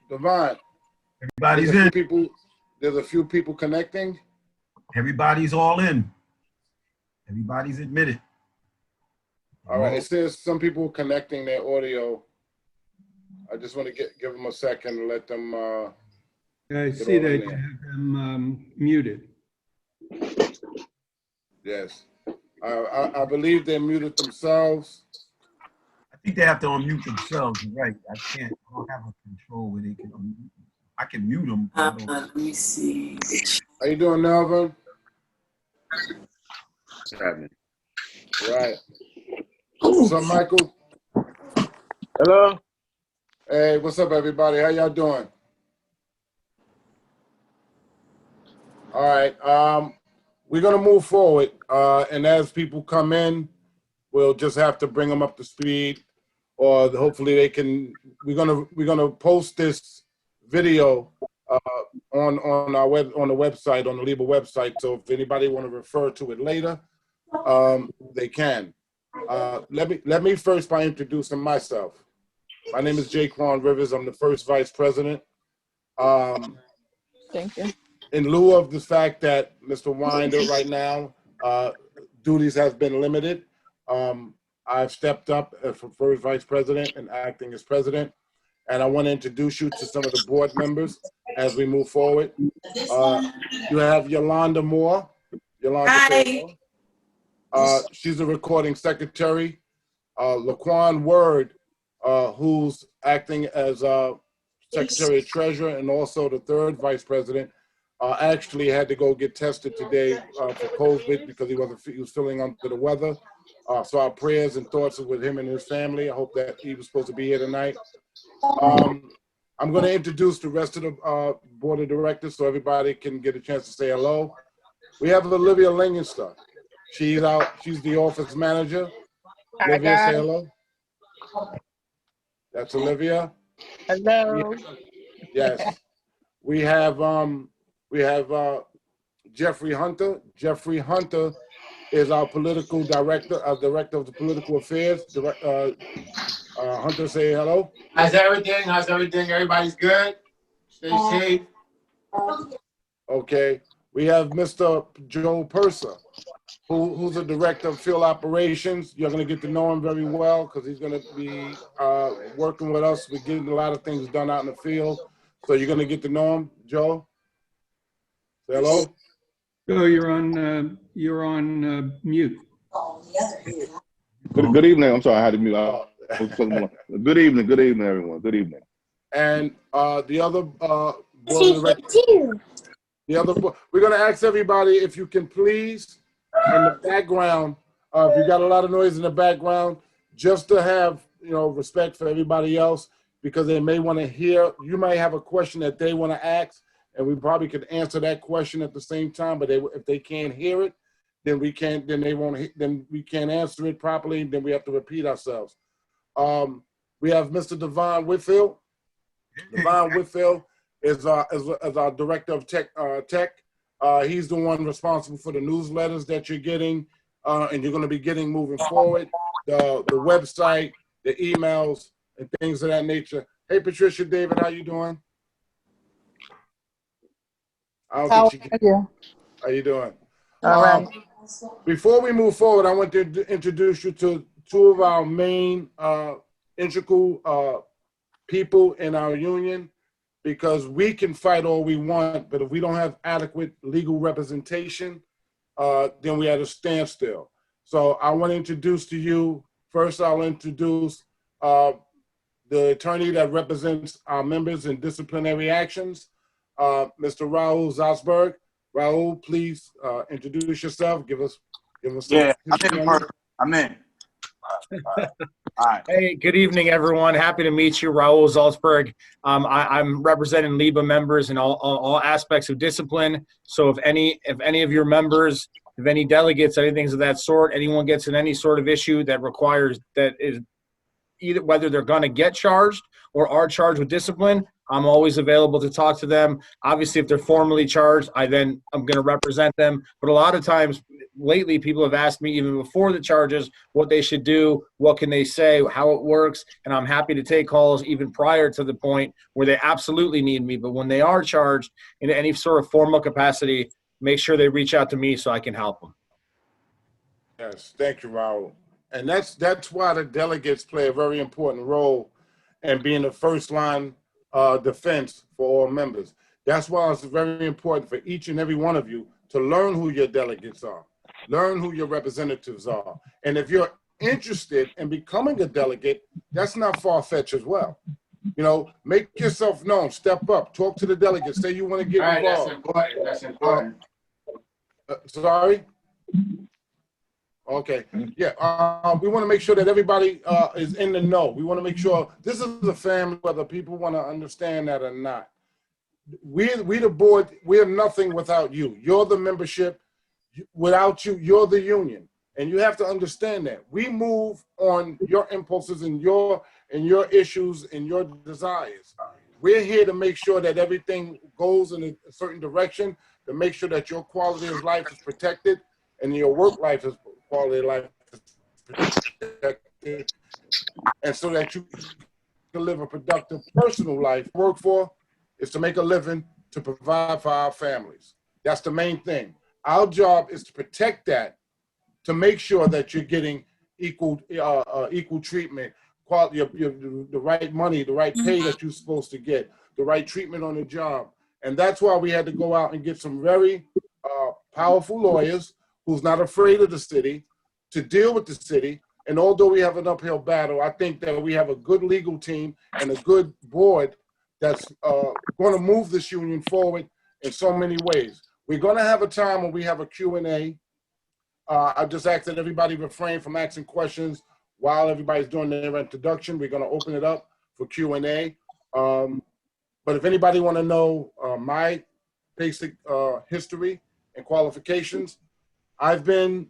Devon, Everybody's in. There's a few people connecting. Everybody's all in. Everybody's admitted. All right. It says some people connecting their audio. I just want to give them a second to let them. I see that you have them muted. Yes. I believe they muted themselves. I think they have to unmute themselves. You're right. I don't have a control where they can unmute. I can mute them. Let me see. How you doing, Melvin? Right. What's up, Michael? Hello. Hey, what's up, everybody? How y'all doing? All right. We're gonna move forward, and as people come in, we'll just have to bring them up to speed, or hopefully they can. We're gonna post this video on our on the website, on the LEEBA website. So if anybody want to refer to it later, they can. Let me first by introducing myself. My name is Jaquan Rivers. I'm the first vice president. Thank you. In lieu of the fact that Mr. Winder right now, duties has been limited, I've stepped up as first vice president and acting as president. And I want to introduce you to some of the board members as we move forward. You have Yolanda Moore. Hi. She's a recording secretary. Laquan Word, who's acting as secretary of treasurer and also the third vice president, actually had to go get tested today for COVID because he was feeling under the weather. So our prayers and thoughts are with him and his family. I hope that he was supposed to be here tonight. I'm going to introduce the rest of the board of directors so everybody can get a chance to say hello. We have Olivia Lingenster. She's the office manager. Hi, Olivia, say guys. hello. That's Olivia. Hello. Yes. We have Jeffrey Hunter. Jeffrey Hunter is our political director, director of the political affairs. Hunter, say hello. How's everything? How's everything? Everybody's good? Stay safe. Okay. We have Mr. Joe Purser, who's the director of field operations. You're going to get to know him very well because he's going to be working with us. We're getting a lot of things done out in the field. So you're going to get to know him, Joe. Say hello. Joe, you're on mute. Good evening. I'm sorry, I had to mute. Good evening, everyone. Good evening. And the other we're going to ask everybody if you can please, in the background, if you got a lot of noise in the background, just to have respect for everybody else, because they may want to hear. You might have a question that they want to ask, and we probably could answer that question at the same time. But if they can't hear it, then we can't. Then they won't. Then we can't answer it properly. Then we have to repeat ourselves. We have Mr. Devon Whitfield. Devon Whitfield is our director of tech. He's the one responsible for the newsletters that you're getting, and you're going to be getting moving forward. The website, the emails, and things of that nature. Hey, Patricia, David, how you doing? How are you? How you doing? All right. Before we move forward, I want to introduce you to two of our main integral people in our union, because we can fight all we want, but if we don't have adequate legal representation, then we at a standstill. So I want to introduce to you, first I'll introduce the attorney that represents our members in disciplinary actions, Mr. Raul Salzberg. Raul, please introduce yourself. Give us. Yeah, I'm in. All right. Hey, good evening, everyone. Happy to meet you, Raul Salzberg. I'm representing LEEBA members in all aspects of discipline. So if any of your members, if any delegates, anything of that sort, anyone gets in any sort of issue that requires, that is either whether they're going to get charged or are charged with discipline, I'm always available to talk to them. Obviously, if they're formally charged, I'm going to represent them. But a lot of times lately, people have asked me even before the charges what they should do, what can they say, how it works. And I'm happy to take calls even prior to the point where they absolutely need me. But when they are charged in any sort of formal capacity, make sure they reach out to me so I can help them. Yes, thank you, Raul. And that's why the delegates play a very important role in being the first line defense for all members. That's why it's very important for each and every one of you to learn who your delegates are, learn who your representatives are. And if you're interested in becoming a delegate, that's not far-fetched as well. You know, make yourself known, step up, talk to the delegates, say you want to get All right, that's involved. important. That's important. Sorry? Okay, yeah, we want to make sure that everybody is in the know. We want to make sure this is a family, whether people want to understand that or not. We the board, we're nothing without you. You're the membership. Without you, you're the union. And you have to understand that. We move on your impulses and your issues and your desires. We're here to make sure that everything goes in a certain direction, to make sure that your quality of life is protected and your work life is quality of life is protected, and so that you can live a productive personal life. Work for is to make a living, to provide for our families. That's the main thing. Our job is to protect that, to make sure that you're getting equal treatment, quality, the right money, the right pay that you're supposed to get, the right treatment on the job. And that's why we had to go out and get some very powerful lawyers who's not afraid of the city to deal with the city. And although we have an uphill battle, I think that we have a good legal team and a good board that's going to move this union forward in so many ways. We're going to have a time when we have a Q&A. I just asked that everybody refrain from asking questions while everybody's doing their introduction. We're going to open it up for Q&A. But if anybody want to know my basic history and qualifications, I've been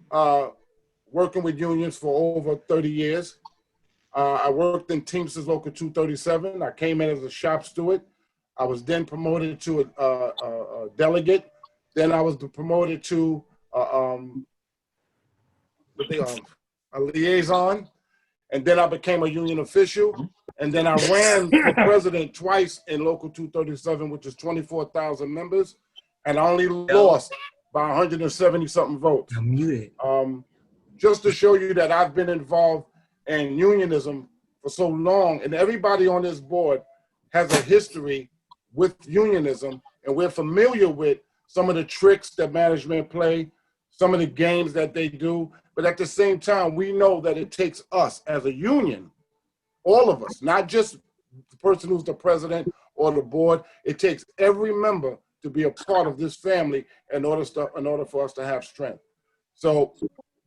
working with unions for over 30 years. I worked in Teamsters Local 237. I came in as a shop steward. I was then promoted to a delegate. Then I was promoted to a liaison. And then I became a union official. And then I ran for president twice in Local 237, which is 24,000 members. And I only lost by 170 something votes. I'm muted. Just to show you that I've been involved in unionism for so long, and everybody on this board has a history with unionism, and we're familiar with some of the tricks that management play, some of the games that they do. But at the same time, we know that it takes us as a union, all of us, not just the person who's the president or the board. It takes every member to be a part of this family in order for us to have strength. So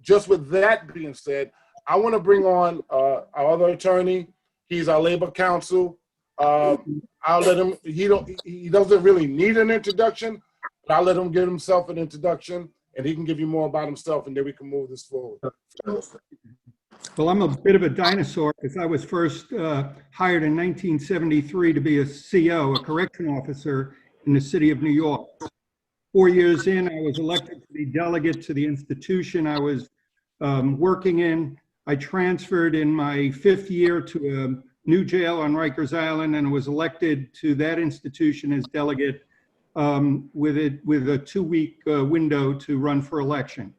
just with that being said, I want to bring on our other attorney. He's our labor counsel. I'll let him, he doesn't really need an introduction, but I'll let him give himself an introduction and he can give you more about himself, and then we can move this forward. Well, I'm a bit of a dinosaur because I was first hired in 1973 to be a CO, a correction officer in the city of New York. 4 years in, I was elected to be delegate to the institution I was working in. I transferred in my 5th year to a new jail on Rikers Island and was elected to that institution as delegate with a 2-week window to run for election.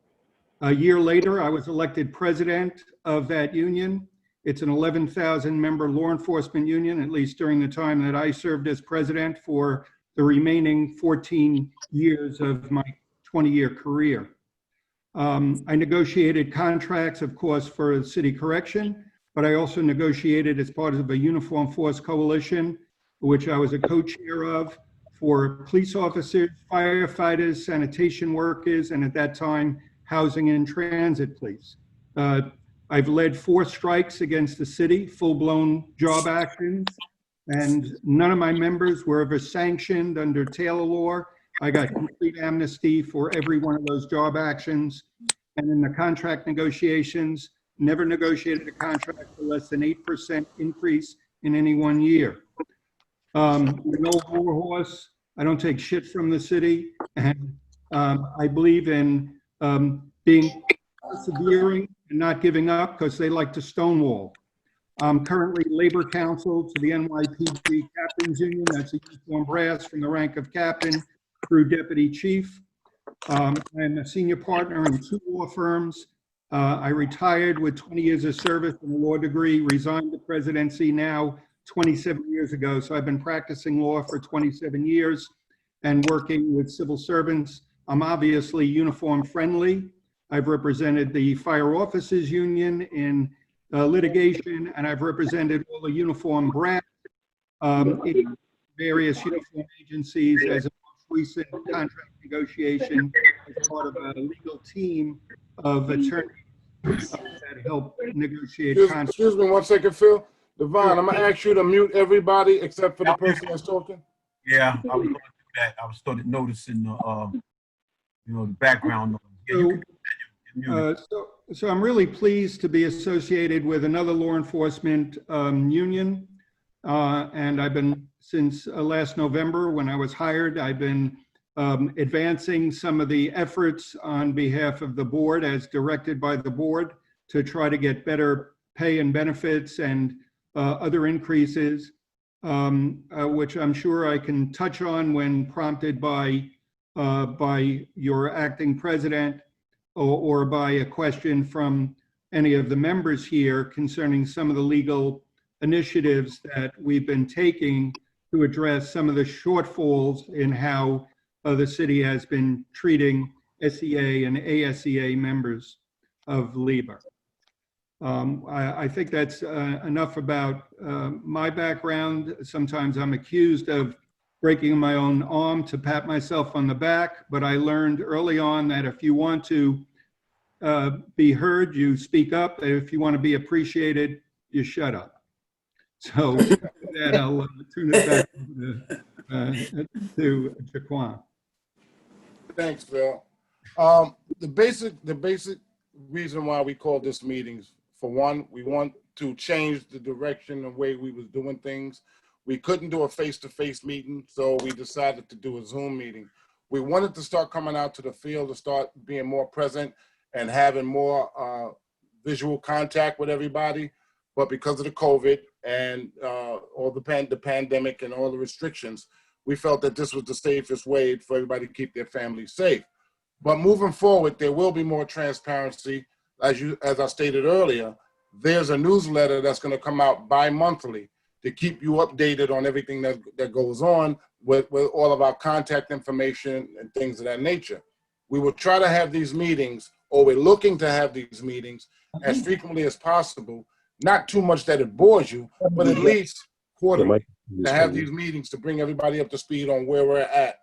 A year later, I was elected president of that union. It's an 11,000 member law enforcement union, at least during the time that I served as president for the remaining 14 years of my 20-year career. I negotiated contracts, of course, for city correction, but I also negotiated as part of a uniform force coalition, which I was a co-chair of, for police officers, firefighters, sanitation workers, and at that time, housing and transit police. I've led 4 strikes against the city, full-blown job actions, and none of my members were ever sanctioned under Taylor law. I got complete amnesty for every one of those job actions. And in the contract negotiations, never negotiated a contract for less than 8% increase in any one year. No war horse. I don't take shit from the city. And I believe in being persevering and not giving up because they like to stonewall. I'm currently labor counsel to the NYPD Captains Union. That's a uniform brass from the rank of captain through deputy chief. I'm a senior partner in 2 law firms. I retired with 20 years of service and a law degree, resigned the presidency now 27 years ago. So I've been practicing law for 27 years and working with civil servants. I'm obviously uniform friendly. I've represented the Fire Officers Union in litigation, and I've represented all the uniform brass in various uniform agencies as a most recent contract negotiation as part of a legal team of attorneys that help negotiate contracts. Excuse me 1 second, Phil. Devon, I'm gonna ask you to mute everybody except for the person that's talking. Yeah, I was going to do that. I was started noticing the, the background noise. Yeah, you can do that. You're muted. So I'm really pleased to be associated with another law enforcement union. And I've been, since last November when I was hired, I've been advancing some of the efforts on behalf of the board as directed by the board to try to get better pay and benefits and other increases, which I'm sure I can touch on when prompted by your acting president or by a question from any of the members here concerning some of the legal initiatives that we've been taking to address some of the shortfalls in how the city has been treating SEA and ASEA members of LEEBA. I think that's enough about my background. Sometimes I'm accused of breaking my own arm to pat myself on the back, but I learned early on that if you want to be heard, you speak up. If you want to be appreciated, you shut up. So with that, I'll turn it back to Jaquan. Thanks, Phil. The basic reason why we called this meetings, for one, we want to change the direction and way we was doing things. We couldn't do a face-to-face meeting, so we decided to do a Zoom meeting. We wanted to start coming out to the field to start being more present and having more visual contact with everybody. But because of the COVID and all the pandemic and all the restrictions, we felt that this was the safest way for everybody to keep their families safe. But moving forward, there will be more transparency. As I stated earlier, there's a newsletter that's going to come out bi-monthly to keep you updated on everything that goes on with all of our contact information and things of that nature. We will try to have these meetings, or we're looking to have these meetings as frequently as possible, not too much that it bores you, but at least quarterly to have these meetings to bring everybody up to speed on where we're at.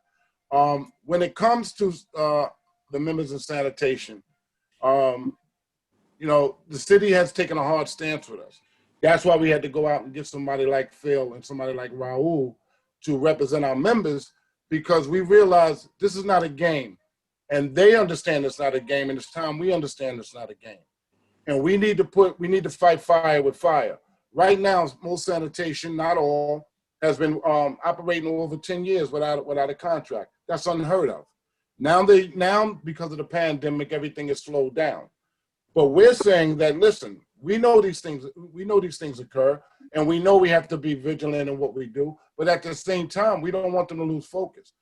When it comes to the members of sanitation, the city has taken a hard stance with us. That's why we had to go out and get somebody like Phil and somebody like Raul to represent our members, because we realize this is not a game. And they understand it's not a game, and it's time we understand it's not a game. And we need to fight fire with fire. Right now, most sanitation, not all, has been operating over 10 years without a contract. That's unheard of. Now because of the pandemic, everything is slowed down. But we're saying that, listen, we know these things occur, and we know we have to be vigilant in what we do, but at the same time, we don't want them to lose focus.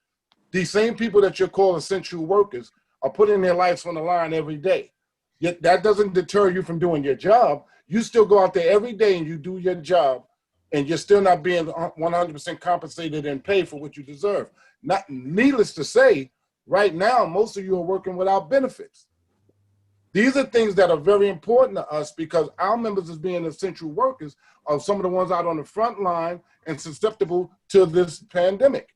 These same people that you're calling essential workers are putting their lives on the line every day. Yet that doesn't deter you from doing your job. You still go out there every day and you do your job, and you're still not being 100% compensated and paid for what you deserve. Needless to say, right now, most of you are working without benefits. These are things that are very important to us, because our members, as being essential workers, are some of the ones out on the front line and susceptible to this pandemic.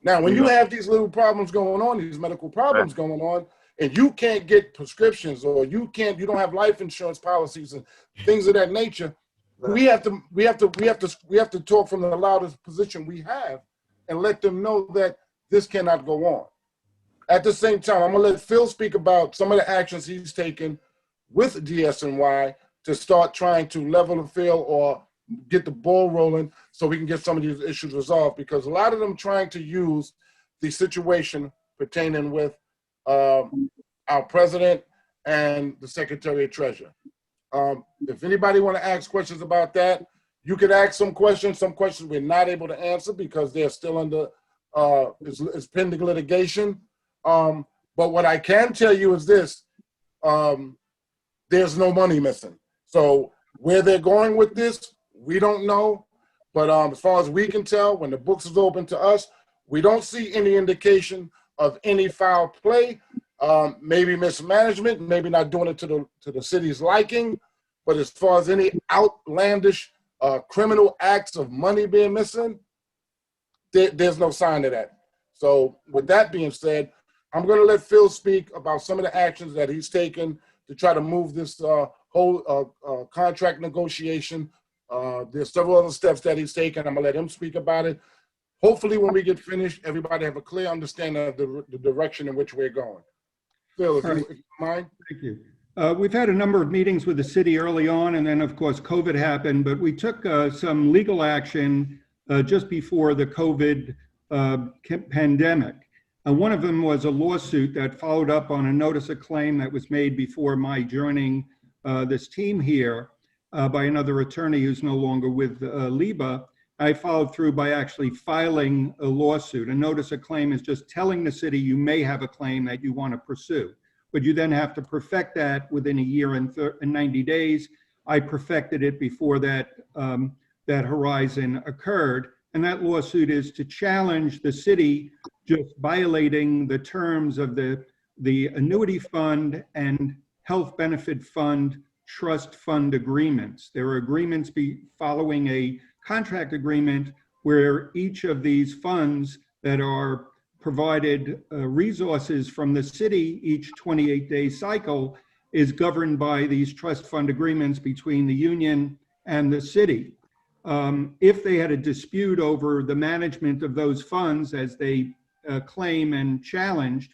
Now, when you have these little problems going on, these medical problems going on, and you can't get prescriptions, or you don't have life insurance policies and things of that nature, we have to talk from the loudest position we have and let them know that this cannot go on. At the same time, I'm gonna let Phil speak about some of the actions he's taken with DSNY to start trying to level the field or get the ball rolling so we can get some of these issues resolved, because a lot of them trying to use the situation pertaining with our president and the Secretary of Treasury. If anybody want to ask questions about that, you can ask some questions. Some questions we're not able to answer because they're still under, it's pending litigation. But what I can tell you is this, there's no money missing. So where they're going with this, we don't know. But as far as we can tell, when the books is open to us, we don't see any indication of any foul play. Maybe mismanagement, maybe not doing it to the city's liking. But as far as any outlandish criminal acts of money being missing, there's no sign of that. So with that being said, I'm going to let Phil speak about some of the actions that he's taken to try to move this whole contract negotiation. There's several other steps that he's taken. I'm going to let him speak about it. Hopefully when we get finished, everybody have a clear understanding of the direction in which we're going. Phil, if you mind. Thank you. We've had a number of meetings with the city early on, and then of course COVID happened, but we took some legal action just before the COVID pandemic. One of them was a lawsuit that followed up on a notice of claim that was made before my joining this team here by another attorney who's no longer with LEEBA. I followed through by actually filing a lawsuit. A notice of claim is just telling the city you may have a claim that you want to pursue, but you then have to perfect that within a year and 90 days. I perfected it before that, that horizon occurred. And that lawsuit is to challenge the city just violating the terms of the annuity fund and health benefit fund trust fund agreements. There are agreements following a contract agreement where each of these funds that are provided resources from the city each 28-day cycle is governed by these trust fund agreements between the union and the city. If they had a dispute over the management of those funds as they claim and challenged,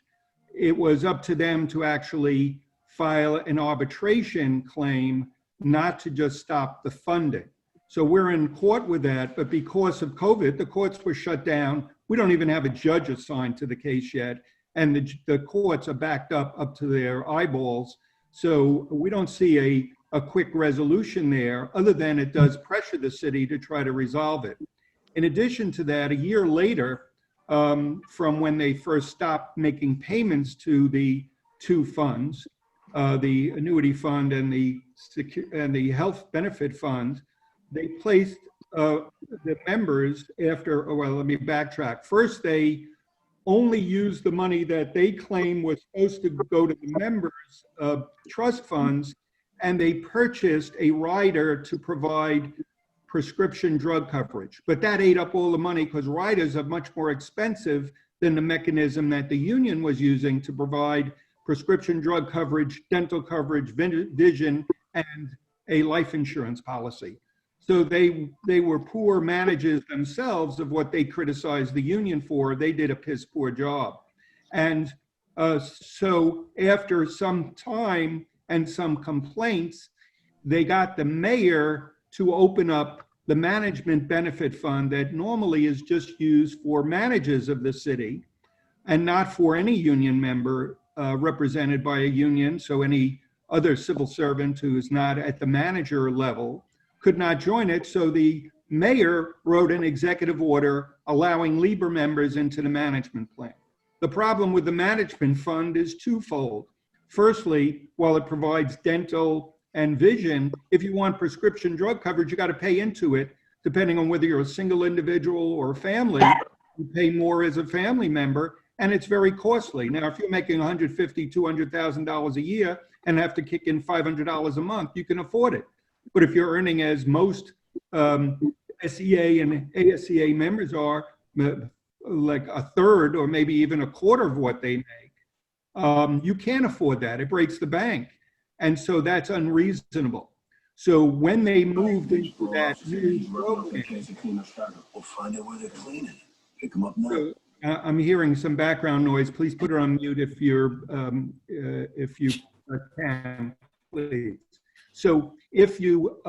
it was up to them to actually file an arbitration claim, not to just stop the funding. So we're in court with that, but because of COVID, the courts were shut down. We don't even have a judge assigned to the case yet, and the courts are backed up to their eyeballs. So we don't see a quick resolution there, other than it does pressure the city to try to resolve it. In addition to that, a year later, from when they first stopped making payments to the two funds, the annuity fund and the health benefit fund, they placed the members after, well, let me backtrack. First, they only used the money that they claim was supposed to go to the members' trust funds, and they purchased a rider to provide prescription drug coverage. But that ate up all the money because riders are much more expensive than the mechanism that the union was using to provide prescription drug coverage, dental coverage, vision, and a life insurance policy. So they were poor managers themselves of what they criticized the union for. They did a piss poor job. And so after some time and some complaints, they got the mayor to open up the management benefit fund that normally is just used for managers of the city and not for any union member represented by a union. So any other civil servant who is not at the manager level could not join it. So the mayor wrote an executive order allowing LEEBA members into the management plan. The problem with the management fund is twofold. Firstly, while it provides dental and vision, if you want prescription drug coverage, you got to pay into it, depending on whether you're a single individual or a family. You pay more as a family member, and it's very costly. Now, if you're making $150,000, $200,000 a year and have to kick in $500 a month, you can afford it. But if you're earning, as most SEA and ASEA members are, like a third or maybe even a quarter of what they make, you can't afford that. It breaks the bank. And so that's unreasonable. So when they moved into that new program, we'll find out where they're cleaning. Pick them up now. So, I'm hearing some background noise. Please put it on mute if you can, please. So if you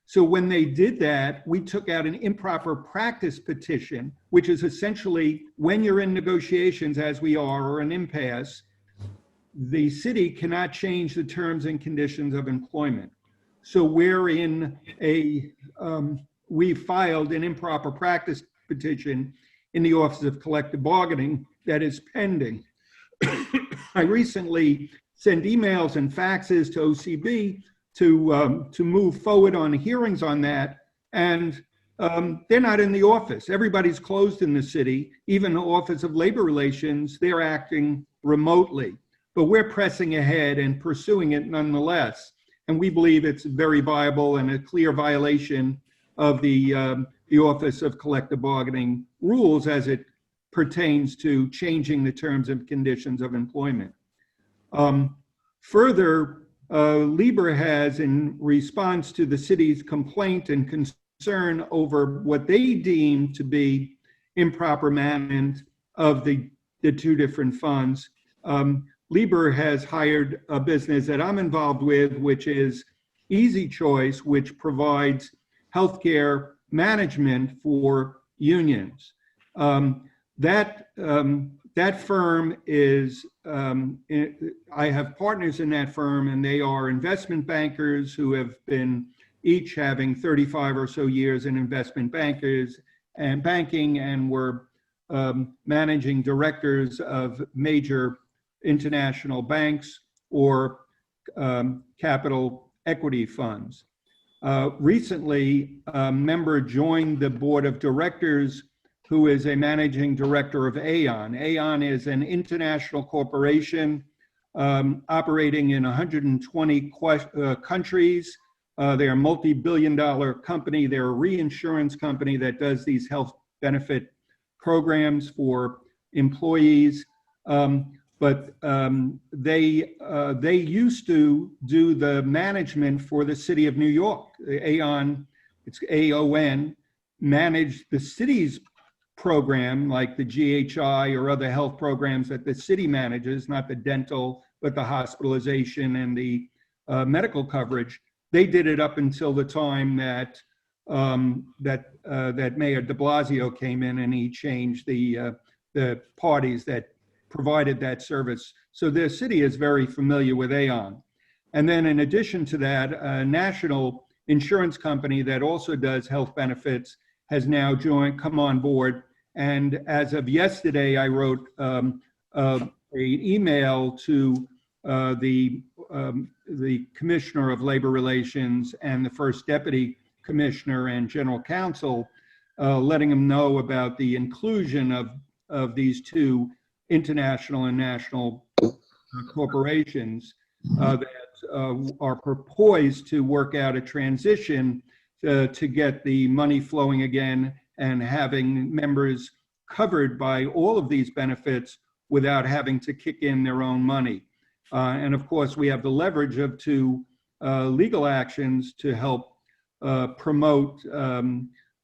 So when they did that, we took out an improper practice petition, which is essentially when you're in negotiations, as we are, or an impasse, the city cannot change the terms and conditions of employment. So we're in we filed an improper practice petition in the Office of Collective Bargaining that is pending. I recently sent emails and faxes to OCB to move forward on hearings on that, and they're not in the office. Everybody's closed in the city. Even the Office of Labor Relations, they're acting remotely. But we're pressing ahead and pursuing it nonetheless. And we believe it's very viable and a clear violation of the Office of Collective Bargaining rules as it pertains to changing the terms and conditions of employment. Further, LEEBA has, in response to the city's complaint and concern over what they deem to be improper management of the two different funds, LEEBA has hired a business that I'm involved with, which is Easy Choice, which provides healthcare management for unions. That firm is, I have partners in that firm, and they are investment bankers who have been each having 35 or so years in investment bankers and banking, and were managing directors of major international banks or capital equity funds. Recently, a member joined the board of directors who is a managing director of Aon. Aon is an international corporation operating in 120 countries. They're a multi-billion-dollar company. They're a reinsurance company that does these health benefit programs for employees. But they used to do the management for the city of New York. Aon, it's AON, managed the city's program, like the GHI or other health programs that the city manages, not the dental, but the hospitalization and the medical coverage. They did it up until the time that that Mayor de Blasio came in and he changed the parties that provided that service. So the city is very familiar with Aon. And then in addition to that, a national insurance company that also does health benefits has now come on board. And as of yesterday, I wrote an email to the Commissioner of Labor Relations and the First Deputy Commissioner and General Counsel, letting them know about the inclusion of these two international and national corporations that are poised to work out a transition to get the money flowing again and having members covered by all of these benefits without having to kick in their own money. And of course, we have the leverage of two legal actions to help promote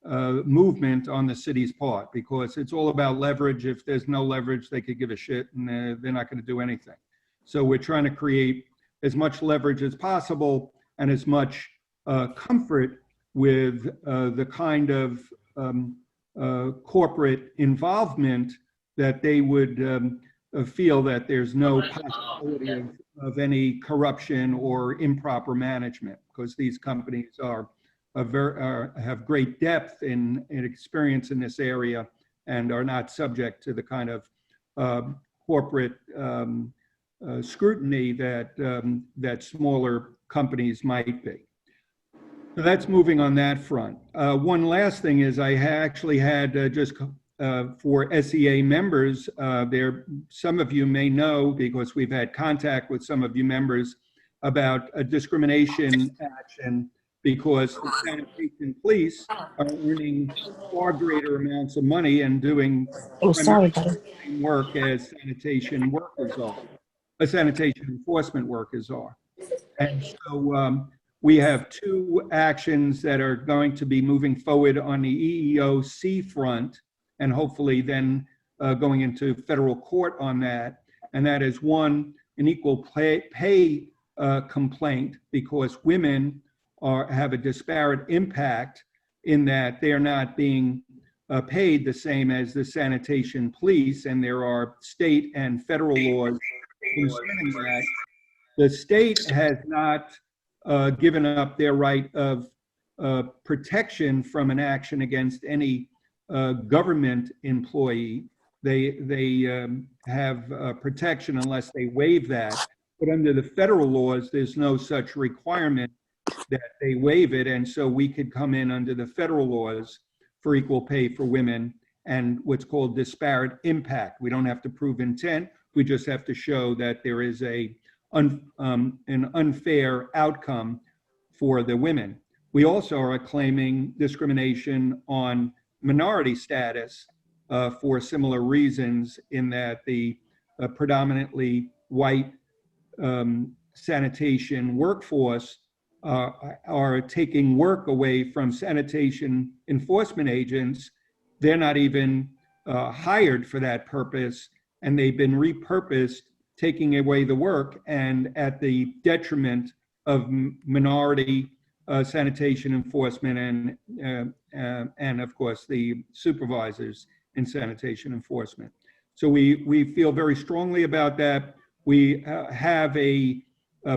movement on the city's part, because it's all about leverage. If there's no leverage, they could give a shit and they're not going to do anything. So we're trying to create as much leverage as possible and as much comfort with the kind of corporate involvement that they would feel that there's no possibility of any corruption or improper management, because these companies have great depth in experience in this area and are not subject to the kind of corporate scrutiny that smaller companies might be. So that's moving on that front. One last thing is I actually had just for SEA members, some of you may know, because we've had contact with some of you members about a discrimination action, because the sanitation police are earning far greater amounts of money and doing the same work as sanitation workers are, sanitation enforcement workers are. And so we have two actions that are going to be moving forward on the EEOC front, and hopefully then going into federal court on that. And that is, one, an equal pay complaint, because women have a disparate impact in that they're not being paid the same as the sanitation police, and there are state and federal laws concerning that. The state has not given up their right of protection from an action against any government employee. They have protection unless they waive that. But under the federal laws, there's no such requirement that they waive it. And so we could come in under the federal laws for equal pay for women and what's called disparate impact. We don't have to prove intent. We just have to show that there is an unfair outcome for the women. We also are claiming discrimination on minority status for similar reasons, in that the predominantly white sanitation workforce are taking work away from sanitation enforcement agents. They're not even hired for that purpose, and they've been repurposed, taking away the work and at the detriment of minority sanitation enforcement and of course the supervisors in sanitation enforcement. So we feel very strongly about that. We have a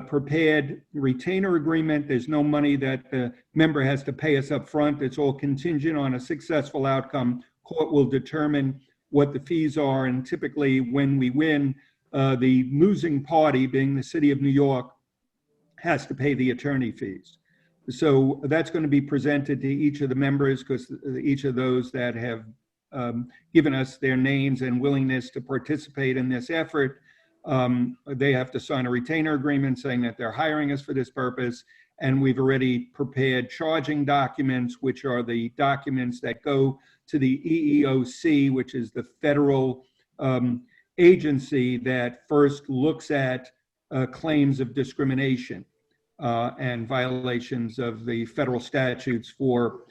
prepared retainer agreement. There's no money that the member has to pay us up front. It's all contingent on a successful outcome. Court will determine what the fees are, and typically when we win, the losing party, being the city of New York, has to pay the attorney fees. So that's going to be presented to each of the members, because each of those that have given us their names and willingness to participate in this effort, they have to sign a retainer agreement saying that they're hiring us for this purpose. And we've already prepared charging documents, which are the documents that go to the EEOC, which is the federal agency that first looks at claims of discrimination and violations of the federal statutes for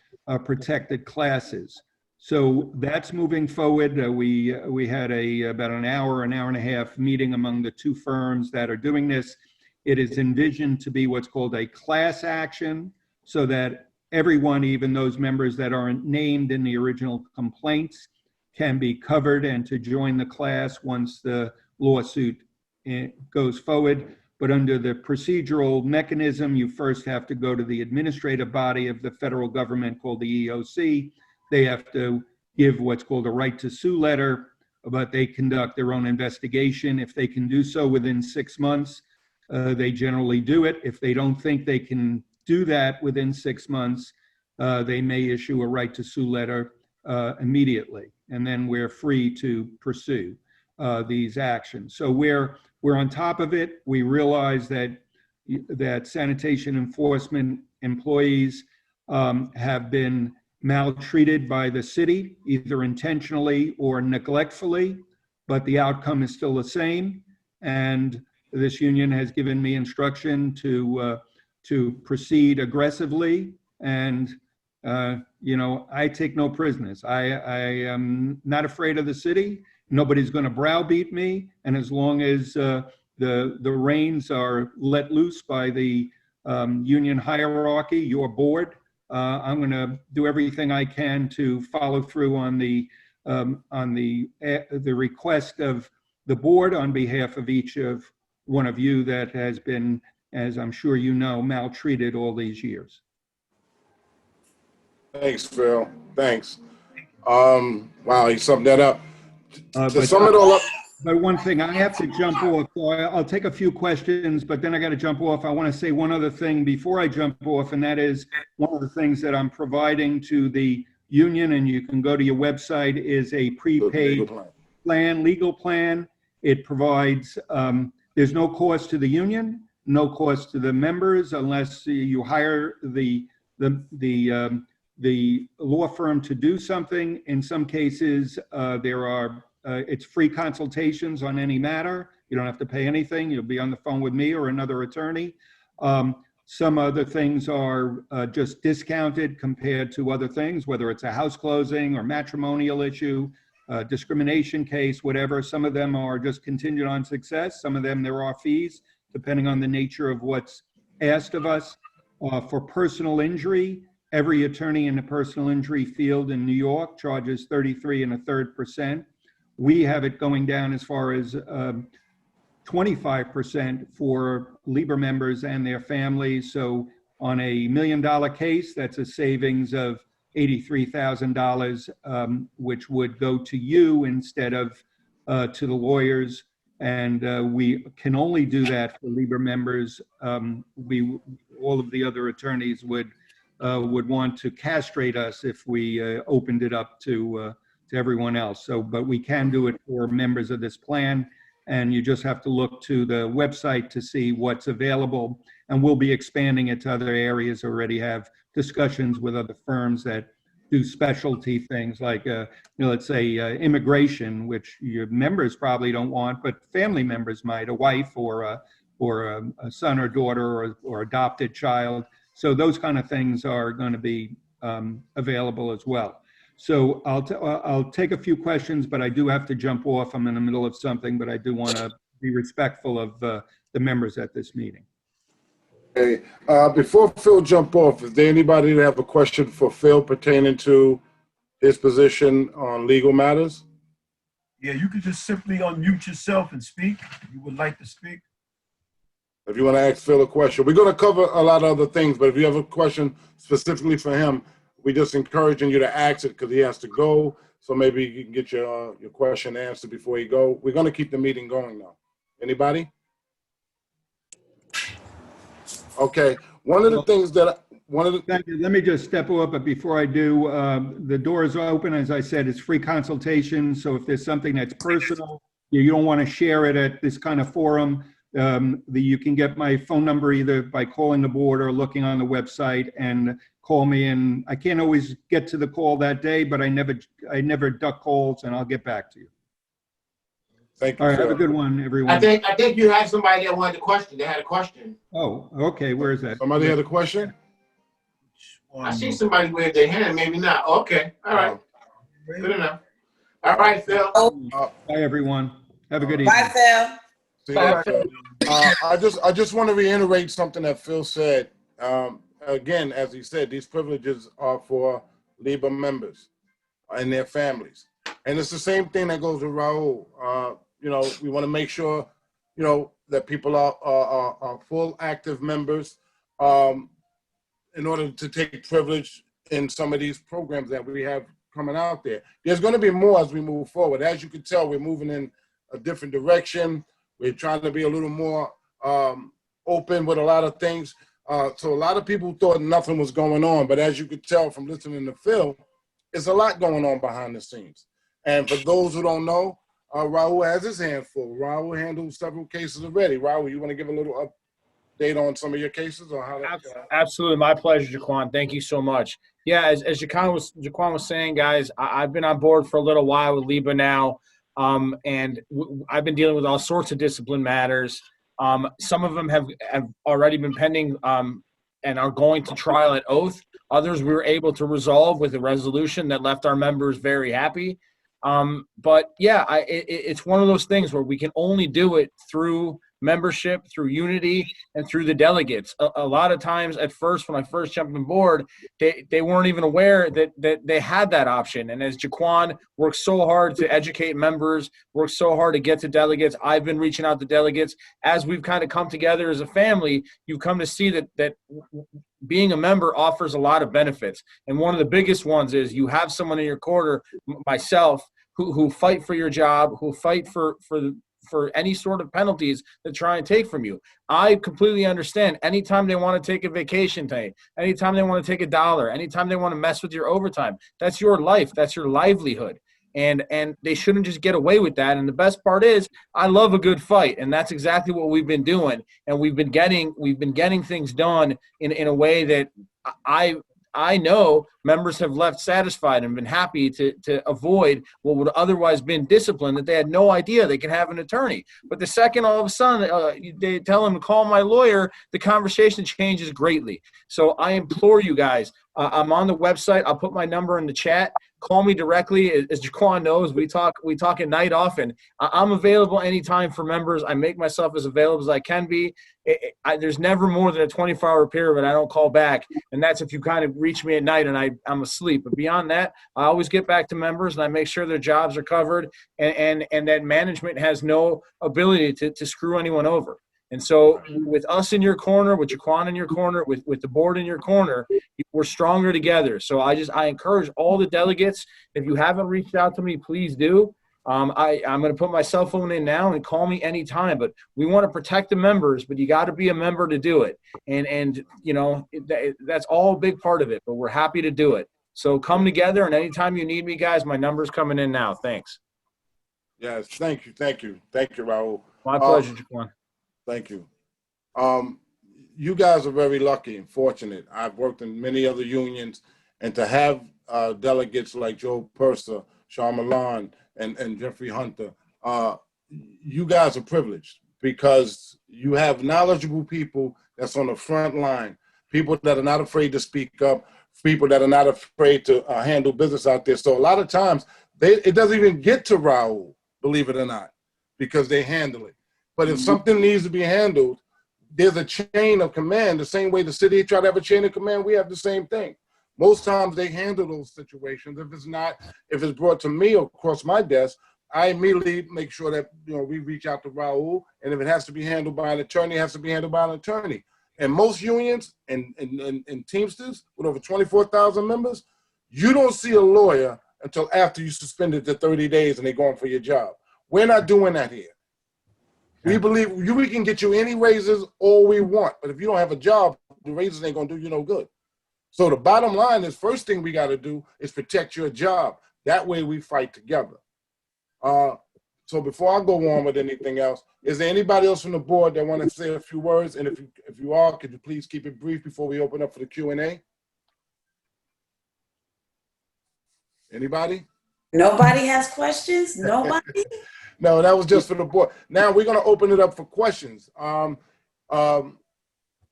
protected classes. So that's moving forward. We had about an hour and a half meeting among the two firms that are doing this. It is envisioned to be what's called a class action, so that everyone, even those members that aren't named in the original complaints, can be covered and to join the class once the lawsuit goes forward. But under the procedural mechanism, you first have to go to the administrative body of the federal government called the EEOC. They have to give what's called a right to sue letter, but they conduct their own investigation. If they can do so within 6 months, they generally do it. If they don't think they can do that within 6 months, they may issue a right to sue letter immediately, and then we're free to pursue these actions. So we're on top of it. We realize that sanitation enforcement employees have been maltreated by the city, either intentionally or neglectfully, but the outcome is still the same. And this union has given me instruction to proceed aggressively, and I take no prisoners. I am not afraid of the city. Nobody's going to browbeat me, and as long as the reins are let loose by the union hierarchy, your board, I'm going to do everything I can to follow through on the request of the board on behalf of each of one of you that has been, as I'm sure you know, maltreated all these years. Thanks, Phil. Thanks. Wow, you summed that up. To sum it all up. But one thing, I have to jump off, so I'll take a few questions, but then I got to jump off. I want to say one other thing before I jump off, and that is one of the things that I'm providing to the union, and you can go to your website, is a prepaid legal plan. It provides, there's no cost to the union, no cost to the members unless you hire the law firm to do something. In some cases, it's free consultations on any matter. You don't have to pay anything. You'll be on the phone with me or another attorney. Some other things are just discounted compared to other things, whether it's a house closing or matrimonial issue, discrimination case, whatever. Some of them are just contingent on success. Some of them there are fees, depending on the nature of what's asked of us. For personal injury, every attorney in the personal injury field in New York charges 33 1/3%. We have it going down as far as 25% for LEEBA members and their families. So on a $1 million case, that's a savings of $83,000, which would go to you instead of to the lawyers. And we can only do that for LEEBA members. All of the other attorneys would want to castrate us if we opened it up to everyone else. So, but we can do it for members of this plan. And you just have to look to the website to see what's available. And we'll be expanding it to other areas. Already have discussions with other firms that do specialty things like, let's say immigration, which your members probably don't want, but family members might, a wife or a son or daughter or adopted child. So those kind of things are going to be available as well. So I'll take a few questions, but I do have to jump off. I'm in the middle of something, but I do want to be respectful of the members at this meeting. Okay. Before Phil jump off, is there anybody that have a question for Phil pertaining to his position on legal matters? Yeah, you could just simply unmute yourself and speak. If you would like to speak. If you want to ask Phil a question, we're going to cover a lot of other things, but if you have a question specifically for him, we just encouraging you to ask it because he has to go. So maybe you can get your question answered before you go. We're going to keep the meeting going now. Anybody? Okay. One of the things that Thank you. Let me just step up, but before I do, the door is open. As I said, it's free consultation. So if there's something that's personal, you don't want to share it at this kind of forum, you can get my phone number either by calling the board or looking on the website and call me. And I can't always get to the call that day, but I never duck calls, and I'll get back to you. Thank you. All right, have a good one, everyone. I think you had somebody that wanted a question. They had a question. Oh, okay. Where is that? Somebody had a question? I see somebody wave their hand. Maybe not. Okay. All right. Good enough. All right, Phil. Bye, everyone. Have a good evening. Bye, Phil. See you, Phil. I just want to reiterate something that Phil said. Again, as he said, these privileges are for LEEBA members and their families. And it's the same thing that goes with Raul. We want to make sure, that people are full active members in order to take privilege in some of these programs that we have coming out there. There's going to be more as we move forward. As you can tell, we're moving in a different direction. We're trying to be a little more open with a lot of things. So a lot of people thought nothing was going on, but as you could tell from listening to Phil, there's a lot going on behind the scenes. And for those who don't know, Raul has his hand full. Raul handled several cases already. Raul, you want to give a little update on some of your cases or how that? Absolutely, my pleasure, Jaquan. Thank you so much. Yeah, as Jaquan was saying, guys, I've been on board for a little while with LEEBA now, and I've been dealing with all sorts of discipline matters. Some of them have already been pending and are going to trial at oath. Others we were able to resolve with a resolution that left our members very happy. But yeah, it's one of those things where we can only do it through membership, through unity, and through the delegates. A lot of times at first, when I first jumped on board, they weren't even aware that they had that option. And as Jaquan worked so hard to educate members, worked so hard to get to delegates, I've been reaching out to delegates. As we've kind of come together as a family, you've come to see that being a member offers a lot of benefits. And one of the biggest ones is you have someone in your corner, myself, who fight for your job, who fight for any sort of penalties that try and take from you. I completely understand. Anytime they want to take a vacation day, anytime they want to take $1, anytime they want to mess with your overtime, that's your life. That's your livelihood. And they shouldn't just get away with that. And the best part is I love a good fight. And that's exactly what we've been doing. And we've been getting things done in a way that I know members have left satisfied and been happy to avoid what would otherwise been discipline that they had no idea they can have an attorney. But the second all of a sudden they tell them to call my lawyer, the conversation changes greatly. So I implore you guys, I'm on the website. I'll put my number in the chat. Call me directly. As Jaquan knows, we talk at night often. I'm available anytime for members. I make myself as available as I can be. There's never more than a 24-hour period when I don't call back, and that's if you kind of reach me at night and I'm asleep. But beyond that, I always get back to members, and I make sure their jobs are covered, and that management has no ability to screw anyone over. And so with us in your corner, with Jaquan in your corner, with the board in your corner, we're stronger together. So I encourage all the delegates, if you haven't reached out to me, please do. I'm going to put my cell phone in now and call me anytime. But we want to protect the members, but you got to be a member to do it. And you know, that's all a big part of it, but we're happy to do it. So come together, and anytime you need me, guys, my number's coming in now. Thanks. Yes, thank you, Raul. My pleasure, Jaquan. Thank you. You guys are very lucky and fortunate. I've worked in many other unions, and to have delegates like Joe Purser, Sean Milan, and Jeffrey Hunter, you guys are privileged because you have knowledgeable people that's on the front line, people that are not afraid to speak up, people that are not afraid to handle business out there. So a lot of times, it doesn't even get to Raul, believe it or not, because they handle it. But if something needs to be handled, there's a chain of command. The same way the city try to have a chain of command, we have the same thing. Most times they handle those situations. If it's brought to me or across my desk, I immediately make sure that we reach out to Raul. And if it has to be handled by an attorney, it has to be handled by an attorney. And most unions and Teamsters with over 24,000 members, you don't see a lawyer until after you suspended the 30 days and they're going for your job. We're not doing that here. We believe we can get you any raises all we want, but if you don't have a job, the raises ain't gonna do you no good. So the bottom line is, first thing we gotta do is protect your job. That way we fight together. So before I go on with anything else, is there anybody else from the board that want to say a few words? And if you are, could you please keep it brief before we open up for the Q&A? Anybody? Nobody has questions? Nobody? No, that was just for the board. Now we're going to open it up for questions.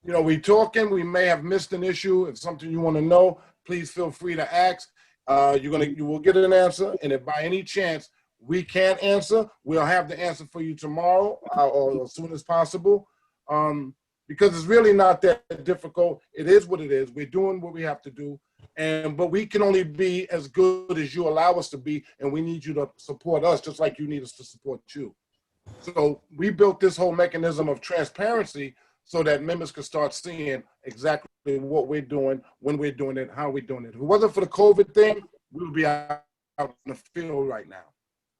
We talking, we may have missed an issue. If something you want to know, please feel free to ask. You will get an answer. And if by any chance we can't answer, we'll have the answer for you tomorrow or as soon as possible. Because it's really not that difficult. It is what it is. We're doing what we have to do. But we can only be as good as you allow us to be, and we need you to support us just like you need us to support you. So we built this whole mechanism of transparency so that members can start seeing exactly what we're doing, when we're doing it, how we're doing it. If it wasn't for the COVID thing, we would be out in the field right now.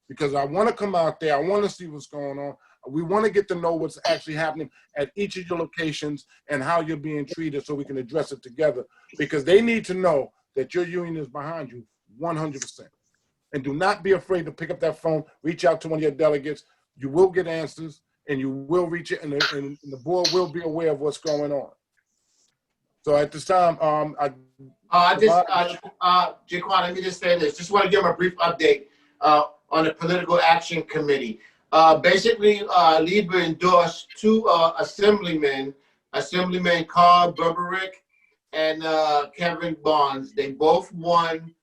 Because I want to come out there, I want to see what's going on. We want to get to know what's actually happening at each of your locations and how you're being treated so we can address it together. Because they need to know that your union is behind you 100%. And do not be afraid to pick up that phone, reach out to one of your delegates. You will get answers and you will reach it, and the board will be aware of what's going on. So at this time, Jaquan, let me just say this. Just want to give him a brief update on the Political Action Committee. Basically, LEEBA endorsed two assemblymen, Carl Berberick and Kevin Barnes. They both won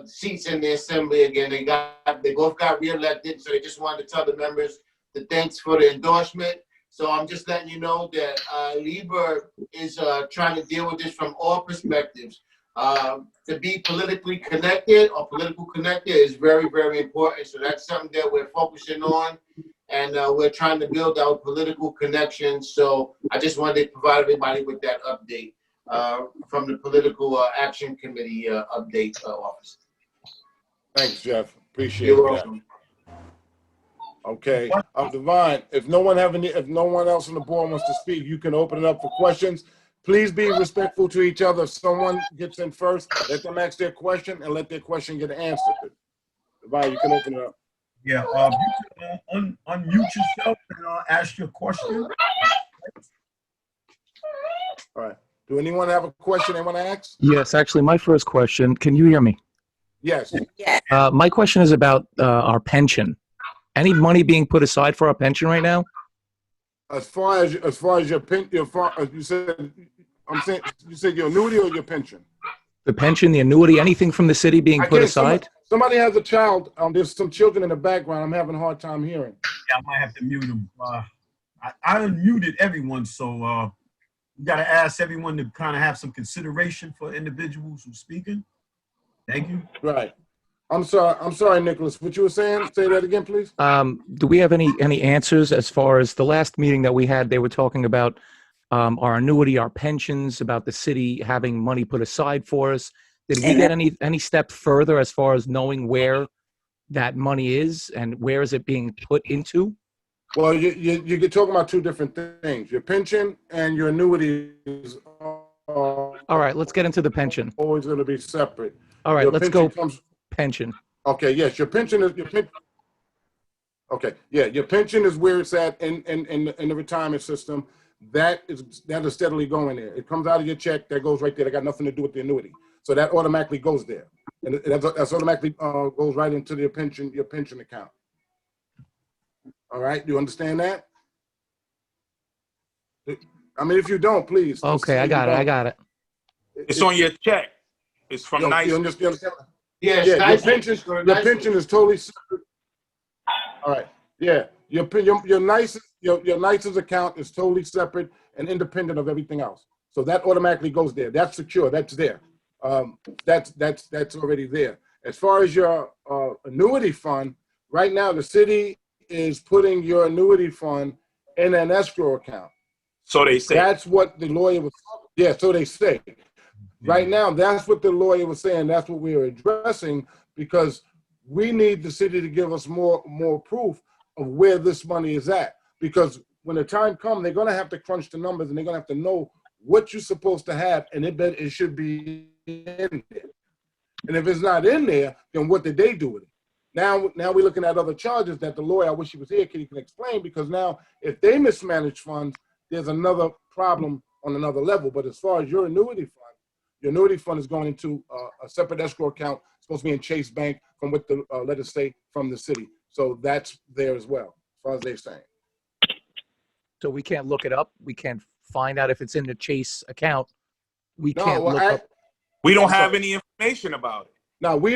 seats in the assembly again. They both got reelected, so they just wanted to tell the members the thanks for the endorsement. So I'm just letting you know that LEEBA is trying to deal with this from all perspectives. To be politically connected or political connected is very, very important. So that's something that we're focusing on, and we're trying to build our political connections. So I just wanted to provide everybody with that update from the Political Action Committee update office. Thanks, Jeff. Appreciate You're that. welcome. Okay, Divine, if no one else on the board wants to speak, you can open it up for questions. Please be respectful to each other. If someone gets in first, let them ask their question and let their question get answered. Divine, you can open it up. Yeah, you can unmute yourself and ask your question. All right. Do anyone have a question they want to ask? Yes, actually, my first question, can you hear me? Yes. My question is about our pension. Any money being put aside for our pension right now? As far as your pension, you said I'm saying, you said your annuity or your pension? The pension, the annuity, anything from the city being I put can't, aside? somebody has a child. There's some children in the background. I'm having a hard time hearing. Yeah, I might have to mute him. I unmuted everyone, so you got to ask everyone to kind of have some consideration for individuals who's speaking. Thank you. Right. I'm sorry, Nicholas. What you were saying? Say that again, please. Do we have any answers as far as the last meeting that we had? They were talking about our annuity, our pensions, about the city having money put aside for us. Did we get any step further as far as knowing where that money is and where is it being put into? Well, you're talking about two different things. Your pension and your annuities are All right, let's get into the pension. always going to be separate. All right, Your let's pension go pension. Okay, yes, your pension is your pension. Okay, yeah, your pension is where it's at in the retirement system. That is steadily going there. It comes out of your check. That goes right there. That got nothing to do with the annuity. So that automatically goes there, and that's automatically goes right into your pension account. All right, do you understand that? I mean, if you don't, please. Okay, I got it. It's on your check. It's from NICE. You understand? Yeah, Yeah, your pension is totally separate. All right. Yeah, your NICE's account is totally separate and independent of everything else. So that automatically goes there. That's secure. That's there. That's already there. As far as your annuity fund, right now the city is putting your annuity fund in an escrow account. So they say. That's what the lawyer was. Yeah. So they say. Right now, that's what the lawyer was saying. That's what we are addressing because we need the city to give us more proof of where this money is at. Because when the time comes, they're going to have to crunch the numbers and they're going to have to know what you're supposed to have, and it should be in there. And if it's not in there, then what did they do with it? Now we're looking at other charges that the lawyer, I wish he was here, he can explain, because now if they mismanage funds, there's another problem on another level. But as far as your annuity fund is going into a separate escrow account, it's supposed to be in Chase Bank from what the letters say from the city. So that's there as well, as far as they're saying. So we can't look it up. We can't find out if it's in the Chase account. We can't look up. We don't have any information about it. No, we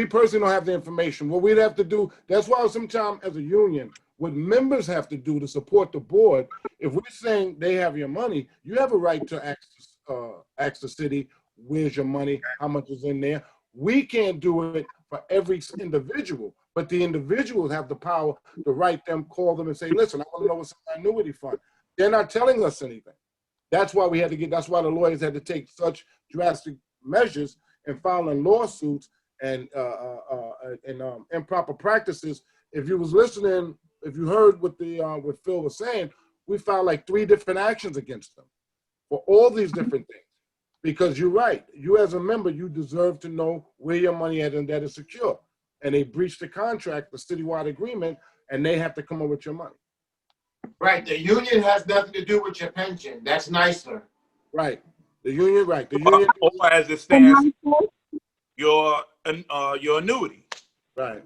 personally don't have the information. What we'd have to do, that's why sometimes as a union, what members have to do to support the board, if we're saying they have your money, you have a right to ask the city, where's your money, how much is in there. We can't do it for every individual, but the individuals have the power to write them, call them and say, listen, I want to know what's in my annuity fund. They're not telling us anything. That's why that's why the lawyers had to take such drastic measures and filing lawsuits and improper practices. If you was listening, if you heard what what Phil was saying, we filed like 3 different actions against them for all these different things. Because you're right, you as a member, you deserve to know where your money is and that is secure. And they breached the contract, the citywide agreement, and they have to come up with your money. Right, the union has nothing to do with your pension. That's nicer. Right, the union, right. The union. Or as it stands, your annuity. Right.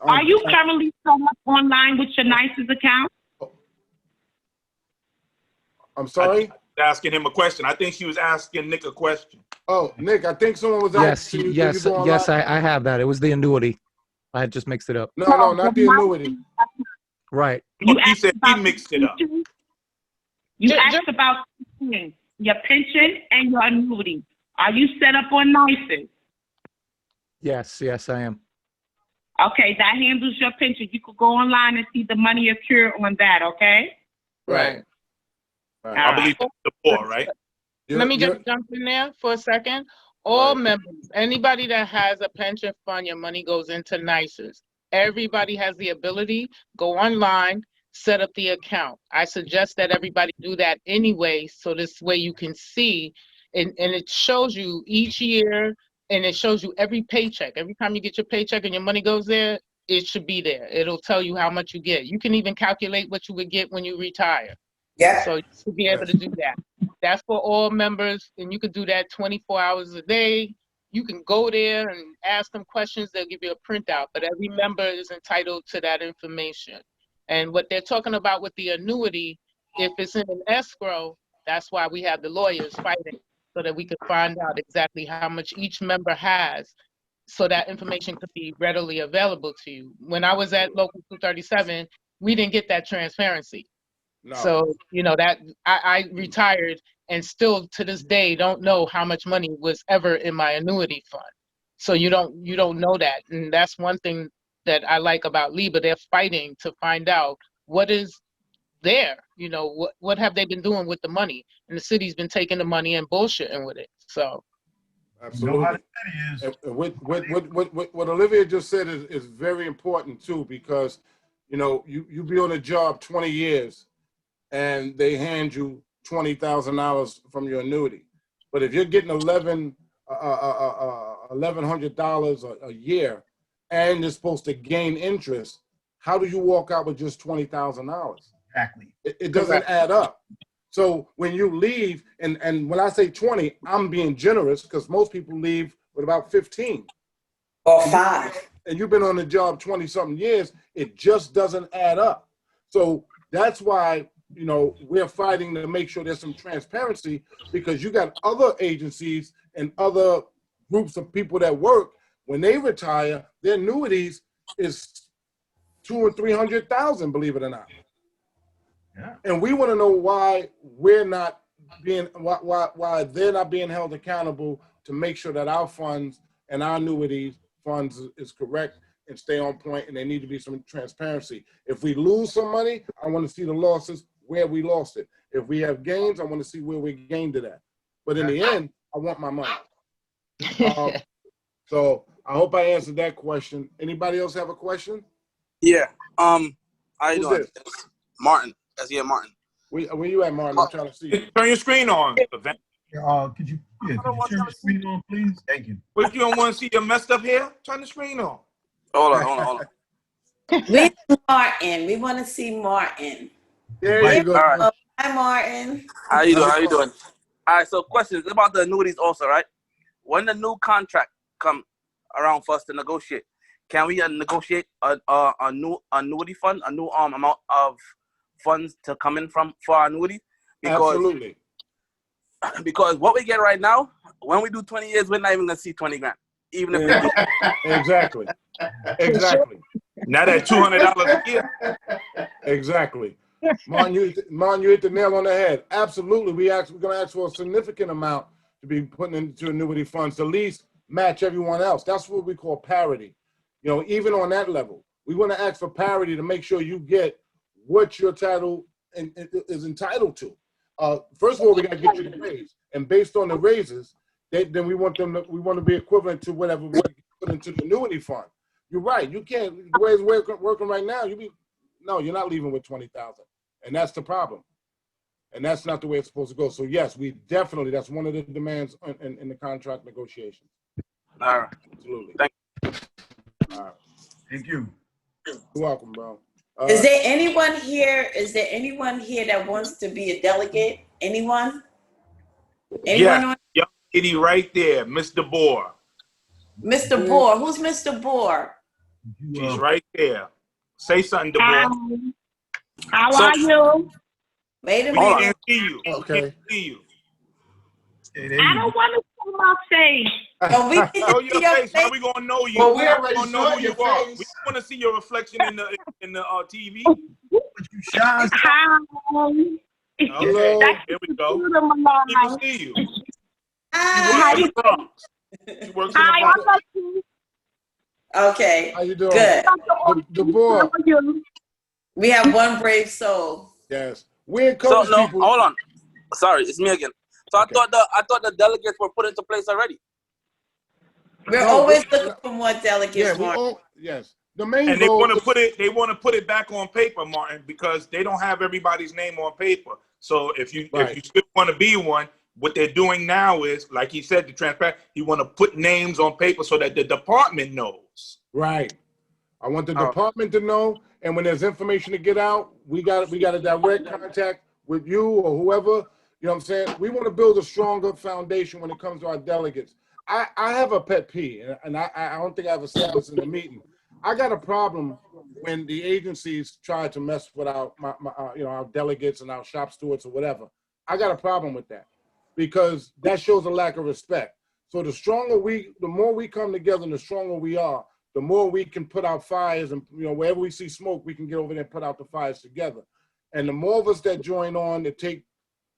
Are you currently set up online with your NICE's account? I'm sorry? Asking him a question. I think she was asking Nick a question. Oh, Nick, I think someone was asking you. Yes, I have that. It was the annuity. I had just mixed it up. No, not the annuity. Right. He said he mixed it up. You asked about your pension and your annuity. Are you set up on NICE's? Yes, I am. Okay, that handles your pension. You could go online and see the money accrue on that, okay? Right. I believe that's the board, right? Let me just jump in there for a second. All members, anybody that has a pension fund, your money goes into NICE's. Everybody has the ability, go online, set up the account. I suggest that everybody do that anyway, so this way you can see, and it shows you each year, and it shows you every paycheck. Every time you get your paycheck and your money goes there, it should be there. It'll tell you how much you get. You can even calculate what you would get when you retire. Yeah. So you should be able to do that. That's for all members, and you can do that 24 hours a day. You can go there and ask them questions. They'll give you a printout, but every member is entitled to that information. And what they're talking about with the annuity, if it's in an escrow, That's why we have the lawyers fighting, so that we could find out exactly how much each member has, so that information could be readily available to you. When I was at Local 237, we didn't get that transparency. No. So, you know, that I retired and still to this day don't know how much money was ever in my annuity fund. So you don't know that. And that's one thing that I like about LEEBA. They're fighting to find out what is there. You know, what have they been doing with the money? And the city's been taking the money and bullshitting with it. So absolutely. And what Olivia just said is very important too, because you know, you be on a job 20 years and they hand you $20,000 from your annuity. But if you're getting $1,100 a year and you're supposed to gain interest, how do you walk out with just $20,000? Exactly. It doesn't add up. So when you leave, and when I say 20, I'm being generous because most people leave with about 15. Or 5. And you've been on the job 20 something years, it just doesn't add up. So that's why, you know, we're fighting to make sure there's some transparency, because you got other agencies and other groups of people that work, when they retire, their annuities is $200,000 or $300,000, believe it or not. Yeah. And we want to know why we're not being, why they're not being held accountable to make sure that our funds and our annuities funds is correct and stay on point, and there need to be some transparency. If we lose some money, I want to see the losses where we lost it. If we have gains, I want to see where we gained it at. But in the end, I want my money. So I hope I answered that question. Anybody else have a question? Yeah. How you Who's doing? this? Martin. That's Martin. Where you at, Martin? I'm trying to see you. Turn your screen on. Could you turn your screen on, please? Thank you. But if you don't want to see your messed up hair, turn the screen on. Hold on. We Martin. We want to see Martin. There you go. All right. Hi, Martin. How you doing? All right. So, questions about the annuities also, right? When the new contract come around for us to negotiate, can we negotiate a new annuity fund, a new amount of funds to come in for our annuity? Absolutely. Because what we get right now, when we do 20 years, we're not even gonna see 20 grand, even if we do. Exactly. Now that $200 a year. Exactly. Martin, you hit the nail on the head. Absolutely. We're going to ask for a significant amount to be putting into annuity funds to at least match everyone else. That's what we call parity. You know, even on that level, we want to ask for parity to make sure you get what your title is entitled to. First of all, we got to get you the raise, and based on the raises, then we want to be equivalent to whatever we put into the annuity fund. You're right. You can't. The way it's working right now, you're not leaving with 20,000, and that's the problem. And that's not the way it's supposed to go. So yes, that's one of the demands in the contract negotiations. All right. Absolutely. Thank you. All right. Thank you. You're welcome, bro. Is there anyone here? Is there anyone here that wants to be a delegate? Anyone? Yeah, young lady right there, Mr. Bohr. Mr. Bohr. Who's Mr. Bohr? She's right there. Say something, Deborah. How are you? Wait a We minute. can't see you. Okay. We can't see you. I don't want to see my face. Oh, we Show your face. How we gonna know you? Well, we How already gonna know saw who your you are? face. We want to see your reflection in the TV. But you shy. Hi. Okay, here we go. People see you. Hi. She works in the Hi, I Bronx. love you. Okay. How you doing? Good. The boy. How are you? We have one brave soul. Yes. We So encourage no, people. hold on. Sorry, it's me again. So I thought the delegates were put into place already. We're always looking for more delegates, Yeah, Martin. yes. The main And they goal want to is- put it. They want to put it back on paper, Martin, because they don't have everybody's name on paper. So if you still want to be one, what they're doing now is, like he said, the transparent. He want to put names on paper so that the department knows. Right. I want the department to know, and when there's information to get out, we got a direct contact with you or whoever. You know what I'm saying? We want to build a stronger foundation when it comes to our delegates. I have a pet peeve, and I don't think I ever said this in the meeting. I got a problem when the agencies try to mess with our delegates and our shop stewards or whatever. I got a problem with that because that shows a lack of respect. So the more we come together and the stronger we are, the more we can put out fires, and wherever we see smoke, we can get over there and put out the fires together. And the more of us that join on to take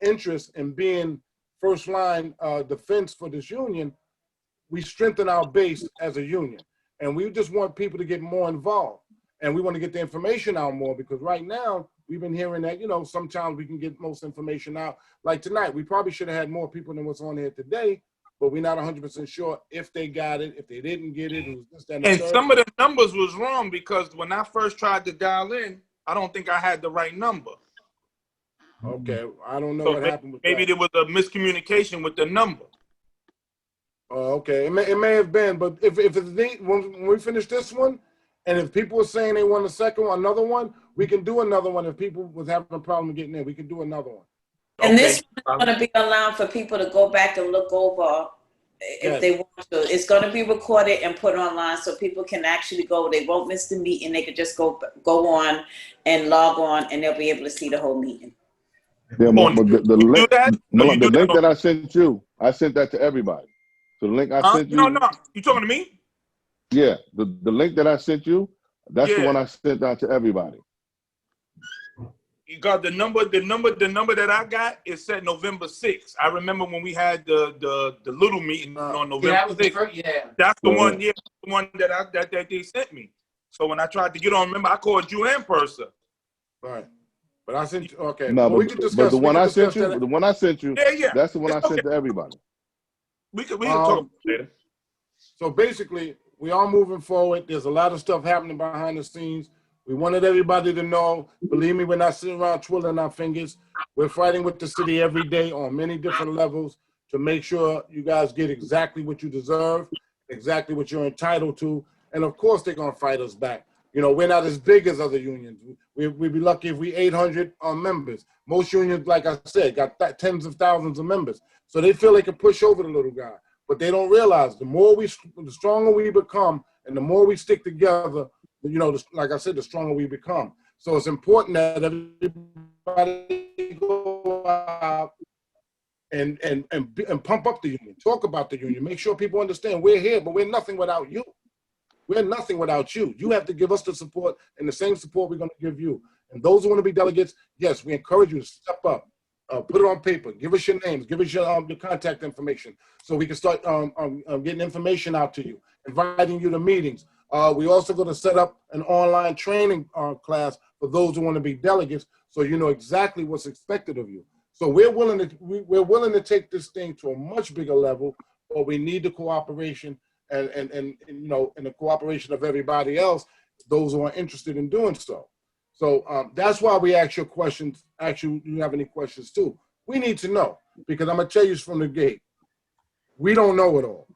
interest in being first line defense for this union, we strengthen our base as a union. And we just want people to get more involved. And we want to get the information out more, because right now we've been hearing that, sometimes we can get most information out. Like tonight, we probably should have had more people than what's on here today, but we're not 100% sure if they got it, if they didn't get it. It was this, that, and some of the numbers was wrong, because when I first tried to dial in, I don't think I had the right number. Okay, I don't know So what happened with maybe that. there was a miscommunication with the number. Oh, okay, it may have been, but if it's when we finish this one, and if people are saying they want a second one, another one, we can do another one. If people was having a problem getting in, we can do another one. And this is going to be allowed for people to go back and look over if they want to. It's going to be recorded and put online so people can actually go. They won't miss the meeting. They could just go on and log on, and they'll be able to see the whole meeting. Yeah, but the link that I sent you, I sent that to everybody. So the link I sent you. No, you talking to me? Yeah, the link that I sent you, that's the one I sent out to everybody. You got the number that I got is set November 6th. I remember when we had the little meeting on November 6th. That's the one, the one that they sent me. So when I tried to get on, remember I called you and Purser. Right. But I sent you, okay. No, well, we can discuss, but the one I sent you, that's the one I sent to everybody. We can talk later. So basically, we are moving forward. There's a lot of stuff happening behind the scenes. We wanted everybody to know, believe me, we're not sitting around twiddling our fingers. We're fighting with the city every day on many different levels to make sure you guys get exactly what you deserve, exactly what you're entitled to. And of course, they're going to fight us back. We're not as big as other unions. We'd be lucky if we 800 members. Most unions, like I said, got tens of thousands of members. So they feel they can push over the little guy. But they don't realize the stronger we become and the more we stick together, like I said, the stronger we become. So it's important that everybody go out and pump up the union, talk about the union, make sure people understand we're here, but we're nothing without you. We're nothing without you. You have to give us the support and the same support we're going to give you. And those who want to be delegates, yes, we encourage you to step up, put it on paper, give us your names, give us your contact information so we can start getting information out to you, inviting you to meetings. We also going to set up an online training class for those who want to be delegates, so you know exactly what's expected of you. So we're willing to take this thing to a much bigger level, but we need the cooperation and the cooperation of everybody else, those who are interested in doing so. So that's why we ask your questions. Actually, you have any questions too? We need to know, because I'm gonna tell you from the gate, we don't know it all,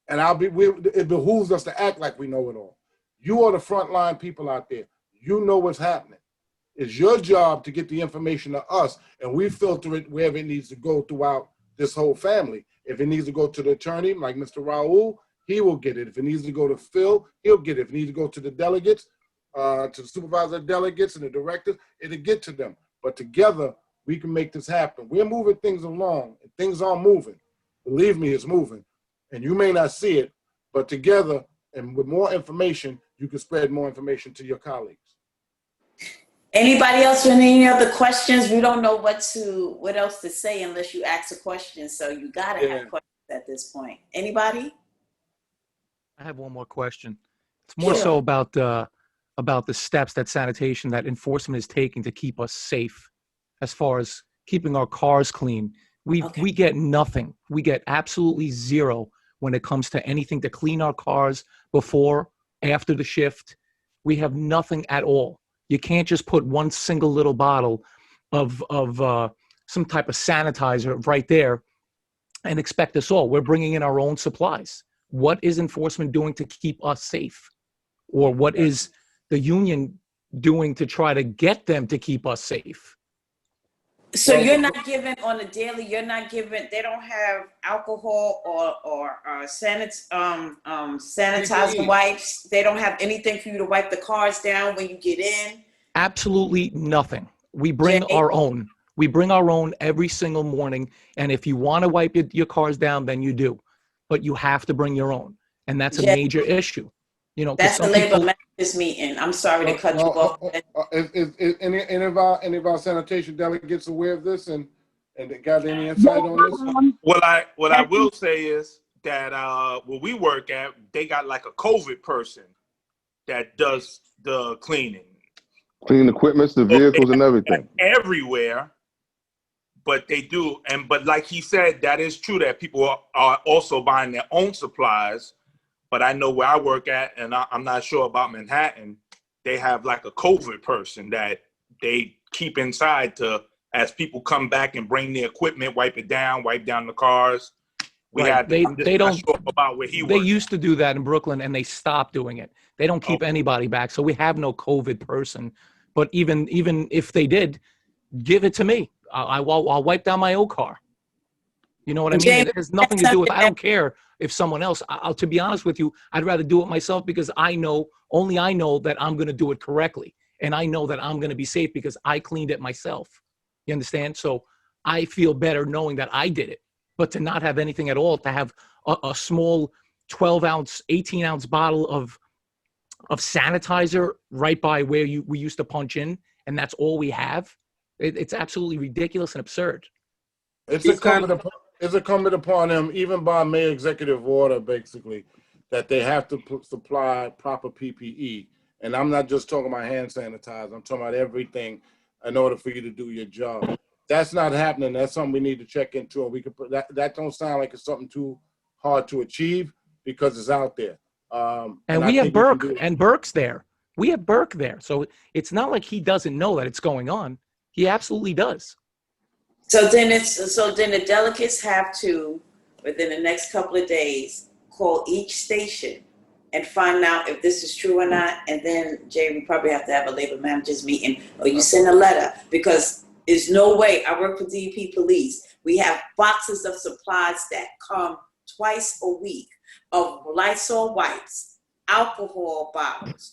and it behooves us to act like we know it all. You are the frontline people out there. You know what's happening. It's your job to get the information to us, and we filter it wherever it needs to go throughout this whole family. If it needs to go to the attorney, like Mr. Raul, he will get it. If it needs to go to Phil, he'll get it. If it needs to go to the delegates, to the supervisor delegates and the directors, it'll get to them. But together, we can make this happen. We're moving things along, and things are moving. Believe me, it's moving. And you may not see it, but together and with more information, you can spread more information to your colleagues. Anybody else with any other questions? We don't know what else to say unless you ask a question. So you gotta have questions at this point. Anybody? I have one more question. It's more so about the steps that sanitation, that enforcement is taking to keep us safe, as far as keeping our cars clean. We get nothing. We get absolutely zero when it comes to anything to clean our cars before, after the shift. We have nothing at all. You can't just put one single little bottle of some type of sanitizer right there and expect us all. We're bringing in our own supplies. What is enforcement doing to keep us safe? Or what is the union doing to try to get them to keep us safe? So you're not giving on a daily, they don't have alcohol or sanitizer wipes. They don't have anything for you to wipe the cars down when you get in. Absolutely nothing. We bring our own. We bring our own every single morning. And if you want to wipe your cars down, then you do. But you have to bring your own. And that's a major issue. You know, that's the some labor people, managers meeting. I'm sorry to cut you off. Is any of our sanitation delegates aware of this and they got any insight on this? What I will say is that where we work at, they got like a COVID person that does the cleaning. Clean equipments, the vehicles, and everything. Everywhere, but they do. But like he said, that is true that people are also buying their own supplies. But I know where I work at, and I'm not sure about Manhattan, they have like a COVID person that they keep inside as people come back and bring the equipment, wipe down the cars. right, I'm just they not don't, sure about where he they works. used to do that in Brooklyn and they stopped doing it. They don't keep anybody back. So we have no COVID person. But even if they did, give it to me. I'll wipe down my own car. You know what I mean? James, It has nothing to do with, I don't care if someone else, to be honest with you, I'd rather do it myself because only I know that I'm going to do it correctly. And I know that I'm going to be safe because I cleaned it myself. You understand? So I feel better knowing that I did it. But to not have anything at all, to have a small 12-ounce, 18-ounce bottle of sanitizer right by where we used to punch in, and that's all we have, it's absolutely ridiculous and absurd. It's incumbent upon them, even by mayor executive order, basically, that they have to supply proper PPE. And I'm not just talking about hand sanitizer. I'm talking about everything in order for you to do your job. That's not happening. That's something we need to check into. And we could put that don't sound like it's something too hard to achieve because it's out there. And we have Burke, and Burke's there. We have Burke there. So it's not like he doesn't know that it's going on. He absolutely does. So then the delegates have to, within the next couple of days, call each station and find out if this is true or not. And then, Jay, we probably have to have a labor managers meeting, or you send a letter, because there's no way. I work for DP Police. We have boxes of supplies that come twice a week of Lysol wipes, alcohol bottles,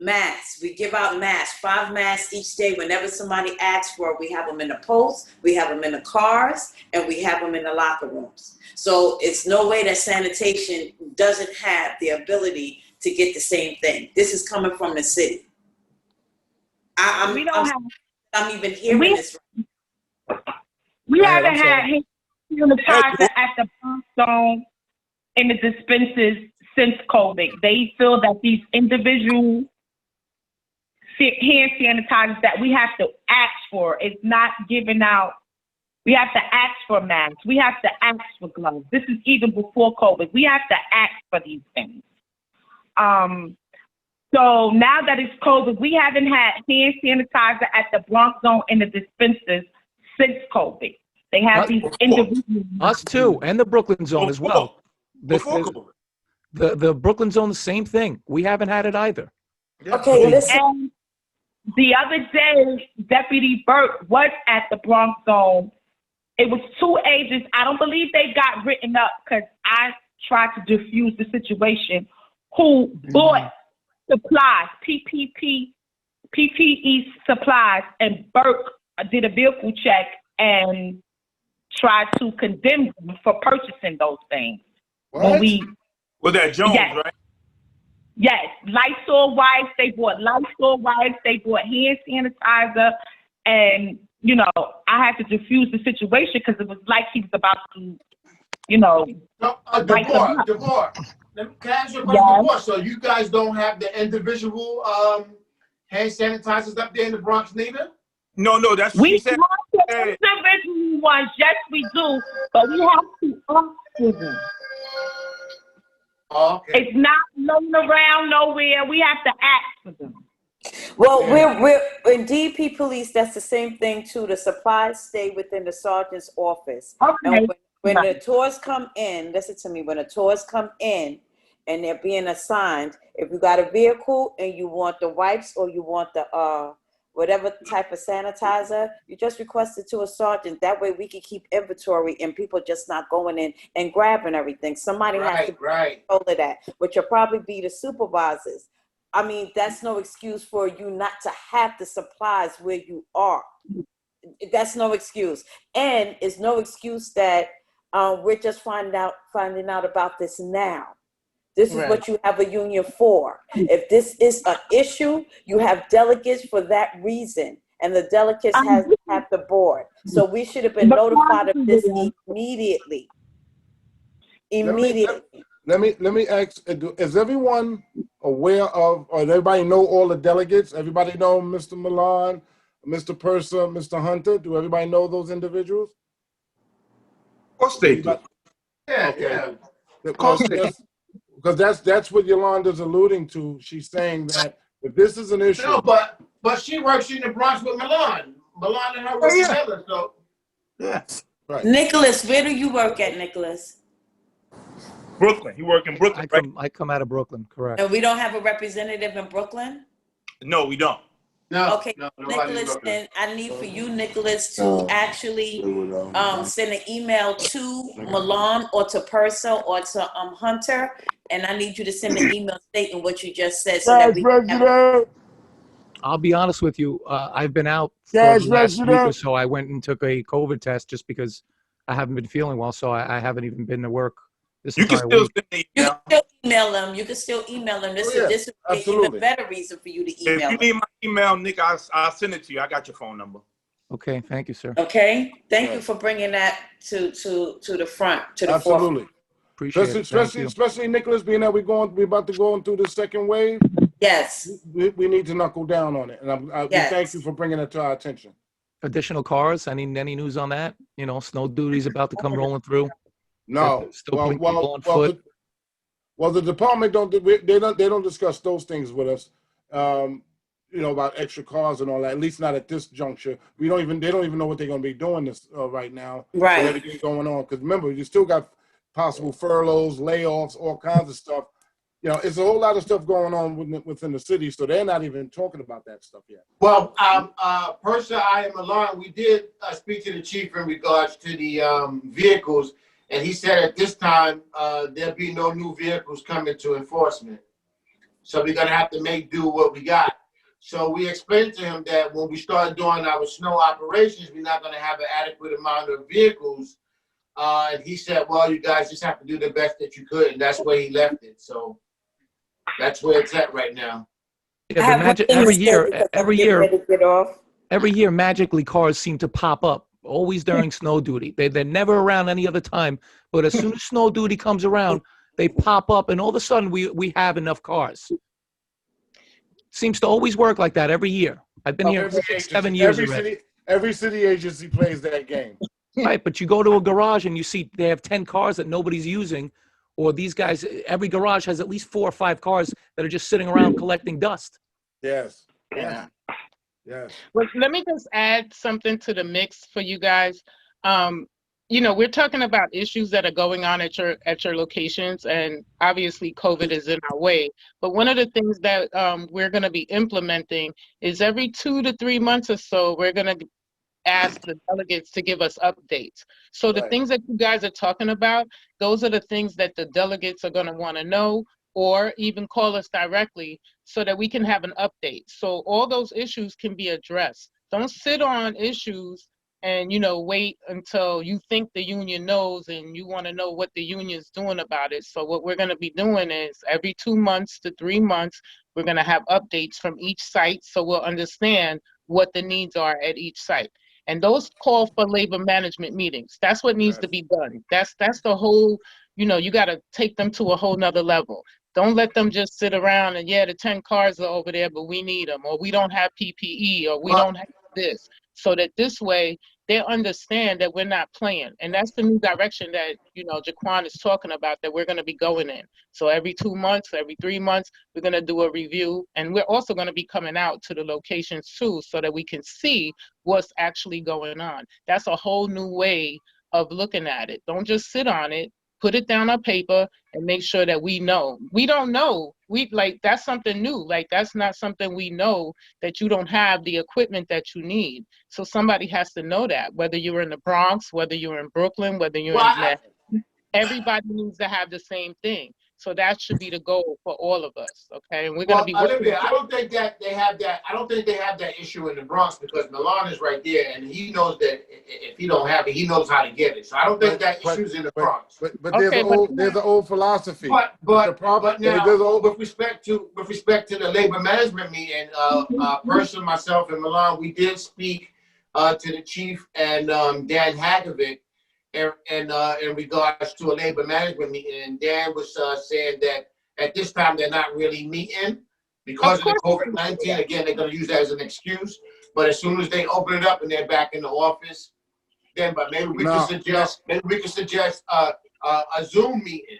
masks. We give out masks, 5 masks each day. Whenever somebody asks for it, we have them in the post, we have them in the cars, and we have them in the locker rooms. So it's no way that sanitation doesn't have the ability to get the same thing. This is coming from the city. I'm even hearing this. We haven't had sanitizer at the Bronx Zone in the dispensers since COVID. They feel that these individual hand sanitizers that we have to ask for is not given out. We have to ask for masks. We have to ask for gloves. This is even before COVID. We have to ask for these things. So now that it's COVID, we haven't had hand sanitizer at the Bronx Zone in the dispensers since COVID. They have these individuals. Us too, and the Brooklyn Zone as well. The Brooklyn Zone, the same thing. We haven't had it either. Okay, listen. And the other day, Deputy Burke was at the Bronx Zone. It was 2 agents. I don't believe they got written up because I tried to diffuse the situation, who bought supplies, PPE supplies, and Burke did a vehicle check and tried to condemn them for purchasing those things. What? Was that Jones, right? Yes, Lysol wipes. They bought Lysol wipes. They bought hand sanitizer, and I had to diffuse the situation because it was like he was about to, DeVore, can I ask you a question, DeVore? So you guys don't have the individual hand sanitizers up there in the Bronx, neither? No, that's we have the individual ones. Yes, we do, but we have to ask them. Oh, okay. It's not laying around nowhere. We have to ask for them. Well, we're in DP Police. That's the same thing too. The supplies stay within the sergeant's office. Okay. And when the tours come in, listen to me. When the tours come in and they're being assigned, if you got a vehicle and you want the wipes or you want the whatever type of sanitizer, you just request it to a sergeant. That way we can keep inventory and people just not going in and grabbing everything. Somebody has to control of that, which will probably be the supervisors. I mean, that's no excuse for you not to have the supplies where you are. That's no excuse. And it's no excuse that we're just finding out about this now. This is what you have a union for. If this is an issue, you have delegates for that reason. And the delegates have the board. So we should have been notified of this immediately. Immediately. Let me ask, is everyone aware of, or does everybody know all the delegates? Everybody know Mr. Milan, Mr. Purser, Mr. Hunter? Do everybody know those individuals? Of course they do. Yeah, Okay. yeah. Of course they do. Because that's what Yolanda's alluding to. She's saying that if this is an issue. No, but she works in the Bronx with Milan. Milan and her work together, so. Yes. Right. Nicholas, where do you work at, Nicholas? Brooklyn. He work in Brooklyn. I come out of Brooklyn, correct. And we don't have a representative in Brooklyn? No, we don't. No. Okay, no, Nicholas, then I need for you, Nicholas, to actually send an email to Milan or to Purser or to Hunter, and I need you to send an email stating what you just said so that we can have I'll be honest with you. I've been out for the last week or so. I went and took a COVID test just because I haven't been feeling well, so I haven't even been to work this entire week. You can still email them. You can still email them. This is an even better reason for you to email If you need my email, Nick, I'll send it to you. I got your phone number. Okay, thank you, sir. Okay, thank you for bringing that to the front, to the Absolutely. Appreciate it. Especially Nicholas, being that we're about to go into the second wave. Yes. We need to knuckle down on it, and we thank you for bringing it to our attention. Additional cars? Any news on that? You know, snow duty's about to come rolling through. No. Still putting people on foot. The department don't discuss those things with us. You know, about extra cars and all that. At least not at this juncture. They don't even know what they're going to be doing this right now. Right. With everything going on, because remember, you still got possible furloughs, layoffs, all kinds of stuff. You know, it's a whole lot of stuff going on within the city, so they're not even talking about that stuff yet. Well, Purser, I am alarmed. We did speak to the chief in regards to the vehicles, and he said at this time there'll be no new vehicles coming to enforcement. So we're gonna have to make do what we got. So we explained to him that when we start doing our snow operations, we're not gonna have an adequate amount of vehicles. And he said, well, you guys just have to do the best that you could, and that's where he left it. So that's where it's at right now. Yeah, every year, magically cars seem to pop up, always during snow duty. They're never around any other time, but as soon as snow duty comes around, they pop up, and all of a sudden we have enough cars. Seems to always work like that every year. I've been here 6-7 years already. Every city agency plays that game. Right, but you go to a garage and you see they have 10 cars that nobody's using, or these guys, every garage has at least 4 or 5 cars that are just sitting around collecting dust. Yes. Yeah. Yes. Well, let me just add something to the mix for you guys. You know, we're talking about issues that are going on at your locations, and obviously COVID is in our way. But one of the things that we're going to be implementing is every 2 to 3 months or so, we're going to ask the delegates to give us updates. So the things that you guys are talking about, those are the things that the delegates are going to want to know, or even call us directly so that we can have an update. So all those issues can be addressed. Don't sit on issues and, you know, wait until you think the union knows and you want to know what the union's doing about it. So what we're going to be doing is every 2 months to 3 months, we're going to have updates from each site so we'll understand what the needs are at each site. And those call for labor management meetings. That's what needs to be done. That's the whole, you know, you got to take them to a whole nother level. Don't let them just sit around and, yeah, the 10 cars are over there, but we need them, or we don't have PPE, or we don't have this. So that this way they understand that we're not playing. And that's the new direction that, you know, Jaquan is talking about, that we're going to be going in. So every 2 months, every 3 months, we're going to do a review. And we're also going to be coming out to the locations too, so that we can see what's actually going on. That's a whole new way of looking at it. Don't just sit on it. Put it down on paper and make sure that we know. We don't know. That's something new. Like, that's not something we know, that you don't have the equipment that you need. So somebody has to know that, whether you're in the Bronx, whether you're in Brooklyn, whether you're in Manhattan, everybody needs to have the same thing. So that should be the goal for all of us, okay? And we're going to be working. Olivia, I don't think they have that issue in the Bronx because Milan is right there, and he knows that if he don't have it, he knows how to get it. So I don't think that issue's in the Bronx. But there's an old philosophy. But now, with respect to the labor management meeting, personally, myself and Milan, we did speak to the chief and Dan Hagovic in regards to a labor management meeting, and Dan was saying that at this time they're not really meeting because of the COVID-19. Again, they're going to use that as an excuse. But as soon as they open it up and they're back in the office, then maybe we can suggest a Zoom meeting.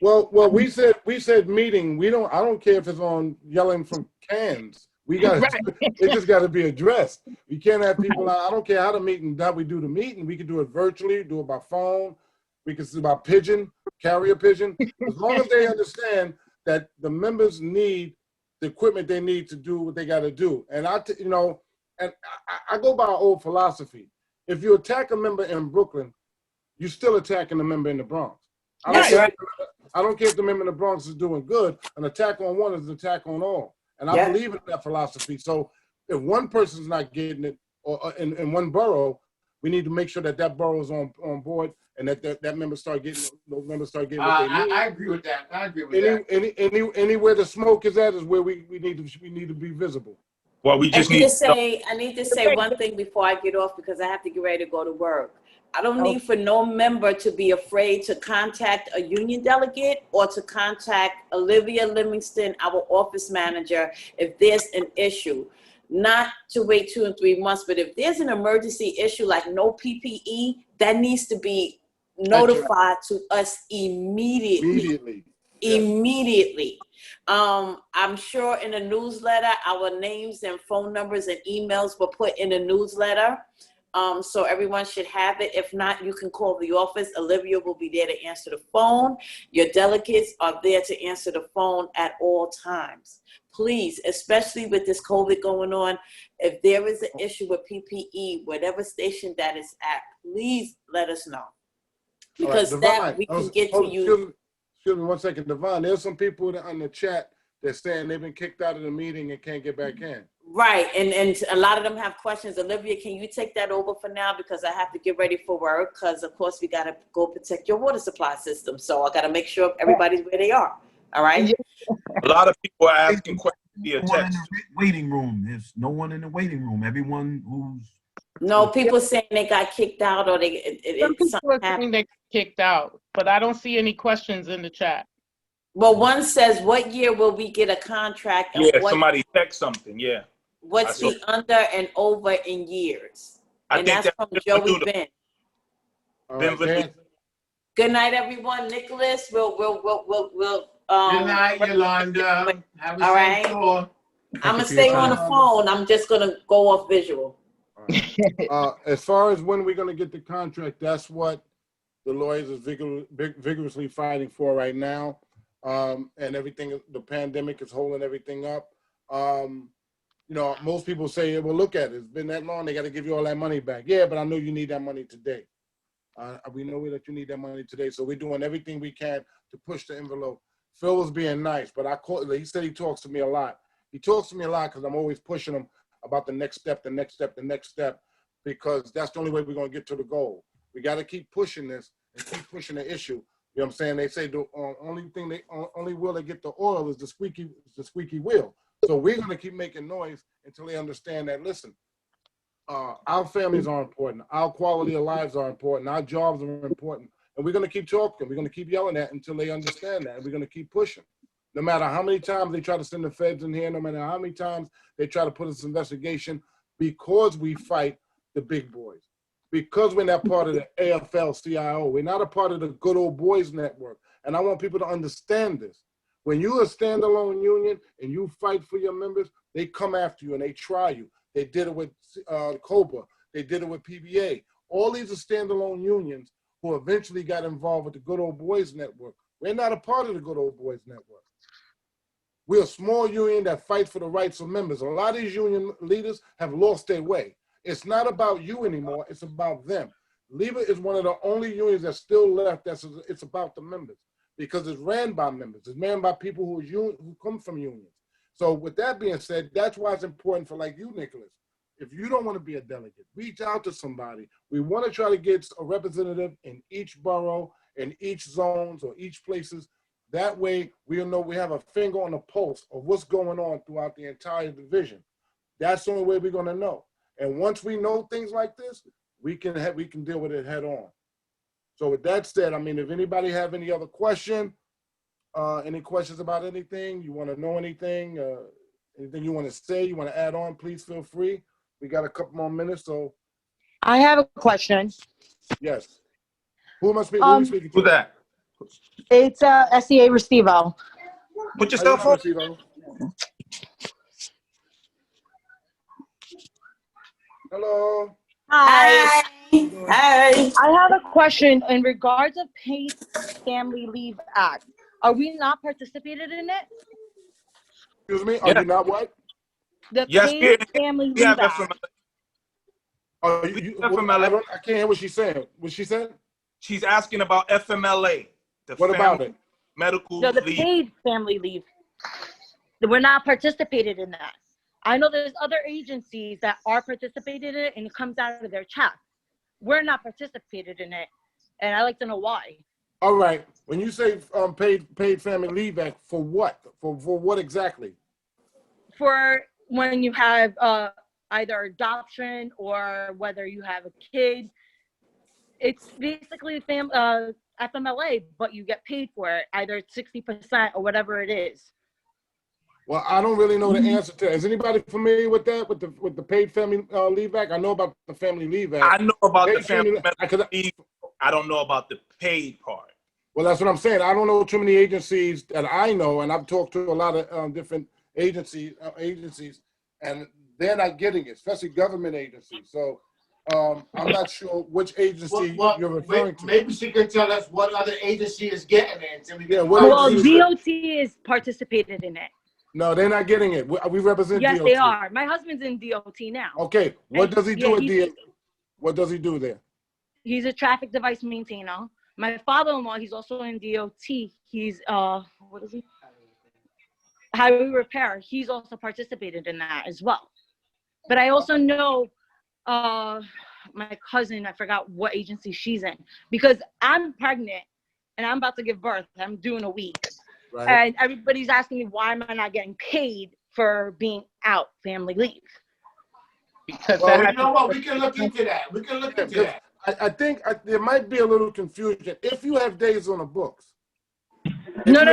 Well, we said meeting. I don't care if it's on yelling from cans. It just got to be addressed. We can't have people out. I don't care how we do the meeting. We can do it virtually, do it by phone. We can do it by pigeon, carrier pigeon. As long as they understand that the members need the equipment they need to do what they got to do. And I go by an old philosophy. If you attack a member in Brooklyn, you're still attacking a member in the Bronx. I don't care if the member in the Bronx is doing good. An attack on one is an attack on all. And I believe in that philosophy. So if one person's not getting it, or in one borough, we need to make sure that borough is on board and that members start getting what they need. I agree with that. Anywhere the smoke is at is where we need to be visible. Well, we just I need to say one thing before I get off because I have to get ready to go to work. I don't need for no member to be afraid to contact a union delegate or to contact Olivia Livingston, our office manager, if there's an issue. Not to wait 2 and 3 months, but if there's an emergency issue like no PPE, that needs to be notified to us immediately. Immediately. I'm sure in the newsletter, our names and phone numbers and emails were put in the newsletter. So everyone should have it. If not, you can call the office. Olivia will be there to answer the phone. Your delegates are there to answer the phone at all times. Please, especially with this COVID going on, if there is an issue with PPE, whatever station that is at, please let us know. Because we can get to you. Excuse me 1 second, Devon. There's some people on the chat that's saying they've been kicked out of the meeting and can't get back in. Right, and a lot of them have questions. Olivia, can you take that over for now? Because I have to get ready for work because, of course, we got to go protect your water supply system. So I got to make sure everybody's where they are. All right? A lot of people are asking questions via text. In the waiting room. There's no one in the waiting room. Everyone who's... No, people saying they got kicked out or Some people are saying they got kicked out, but I don't see any questions in the chat. Well, one says, what year will we get a contract? And somebody text something, What's the under and over in years? And that's from Joey Ben. Good night, everyone. Nicholas, we'll good night, Yolanda. Have a safe tour. I'm gonna stay on the phone. I'm just gonna go off visual. As far as when we're gonna get the contract, that's what the lawyers is vigorously fighting for right now. And everything, the pandemic is holding everything up. Most people say, well, look at it. It's been that long. They got to give you all that money back. Yeah, but I know you need that money today. We know that you need that money today. So we're doing everything we can to push the envelope. Phil was being nice, but he said he talks to me a lot. He talks to me a lot because I'm always pushing him about the next step, because that's the only way we're going to get to the goal. We got to keep pushing this and keep pushing the issue. You know what I'm saying? They say the only wheel they get the oil is the squeaky wheel. So we're going to keep making noise until they understand that, listen, our families are important. Our quality of lives are important. Our jobs are important. And we're going to keep talking. We're going to keep yelling that until they understand that. And we're going to keep pushing. No matter how many times they try to send the feds in here, no matter how many times they try to put us in investigation, because we fight the big boys. Because we're not part of the AFL-CIO. We're not a part of the good old boys network. And I want people to understand this. When you're a standalone union and you fight for your members, they come after you and they try you. They did it with COBRA. They did it with PBA. All these are standalone unions who eventually got involved with the good old boys network. We're not a part of the good old boys network. We're a small union that fights for the rights of members. A lot of these union leaders have lost their way. It's not about you anymore. It's about them. LEEBA is one of the only unions that's still left. It's about the members. because it's ran by members. It's ran by people who come from unions. So with that being said, that's why it's important for like you, Nicholas. If you don't want to be a delegate, reach out to somebody. We want to try to get a representative in each borough, in each zones or each places. That way we'll know we have a finger on the pulse of what's going on throughout the entire division. That's the only way we're going to know. And once we know things like this, we can deal with it head on. So with that said, I mean, if anybody have any other question, any questions about anything, you want to know anything, anything you want to say, you want to add on, please feel free. We got a couple more minutes, so. I have a question. Yes. Who are we speaking to? Who's that? It's SEA Restivo. Put yourself on. Hello. Hi. Hi. I have a question in regards of Paid Family Leave Act. Are we not participated in it? Excuse me, are you not what? The Yes, Paid Family we have Leave Act. FMLA. Oh, I can't hear what she's saying. What she said? She's asking about FMLA. What about it? Medical No, the leave. Paid Family Leave. We're not participated in that. I know there's other agencies that are participated in it and it comes out of their check. We're not participated in it, and I'd like to know why. All right. When you say paid family leave act, for what? For what exactly? For when you have either adoption or whether you have a kid, it's basically FMLA, but you get paid for it, either 60% or whatever it is. Well, I don't really know the answer to it. Is anybody familiar with that, with the paid family leave act? I know about the family leave act. I know about paid the family leave. I don't know about the paid part. Well, that's what I'm saying. I don't know too many agencies that I know, and I've talked to a lot of different agencies, and they're not getting it, especially government agencies. So I'm not sure which agency you're referring to. Maybe she can tell us what other agency is getting it. Well, DOT is participated in it. No, they're not getting it. We represent Yes, DOT. they are. My husband's in DOT now. Okay, what does he do at yeah, DOT? What does he do there? He's a traffic device maintainer. My father-in-law, he's also in DOT. He's what is he? Highway repair. He's also participated in that as well. But I also know my cousin, I forgot what agency she's in, because I'm pregnant and I'm about to give birth. I'm due in a week. Right. And everybody's asking me, why am I not getting paid for being out family leave? Because you know what? We can look into that. We can look into that. I think there might be a little confusion. If you have days on the books. No.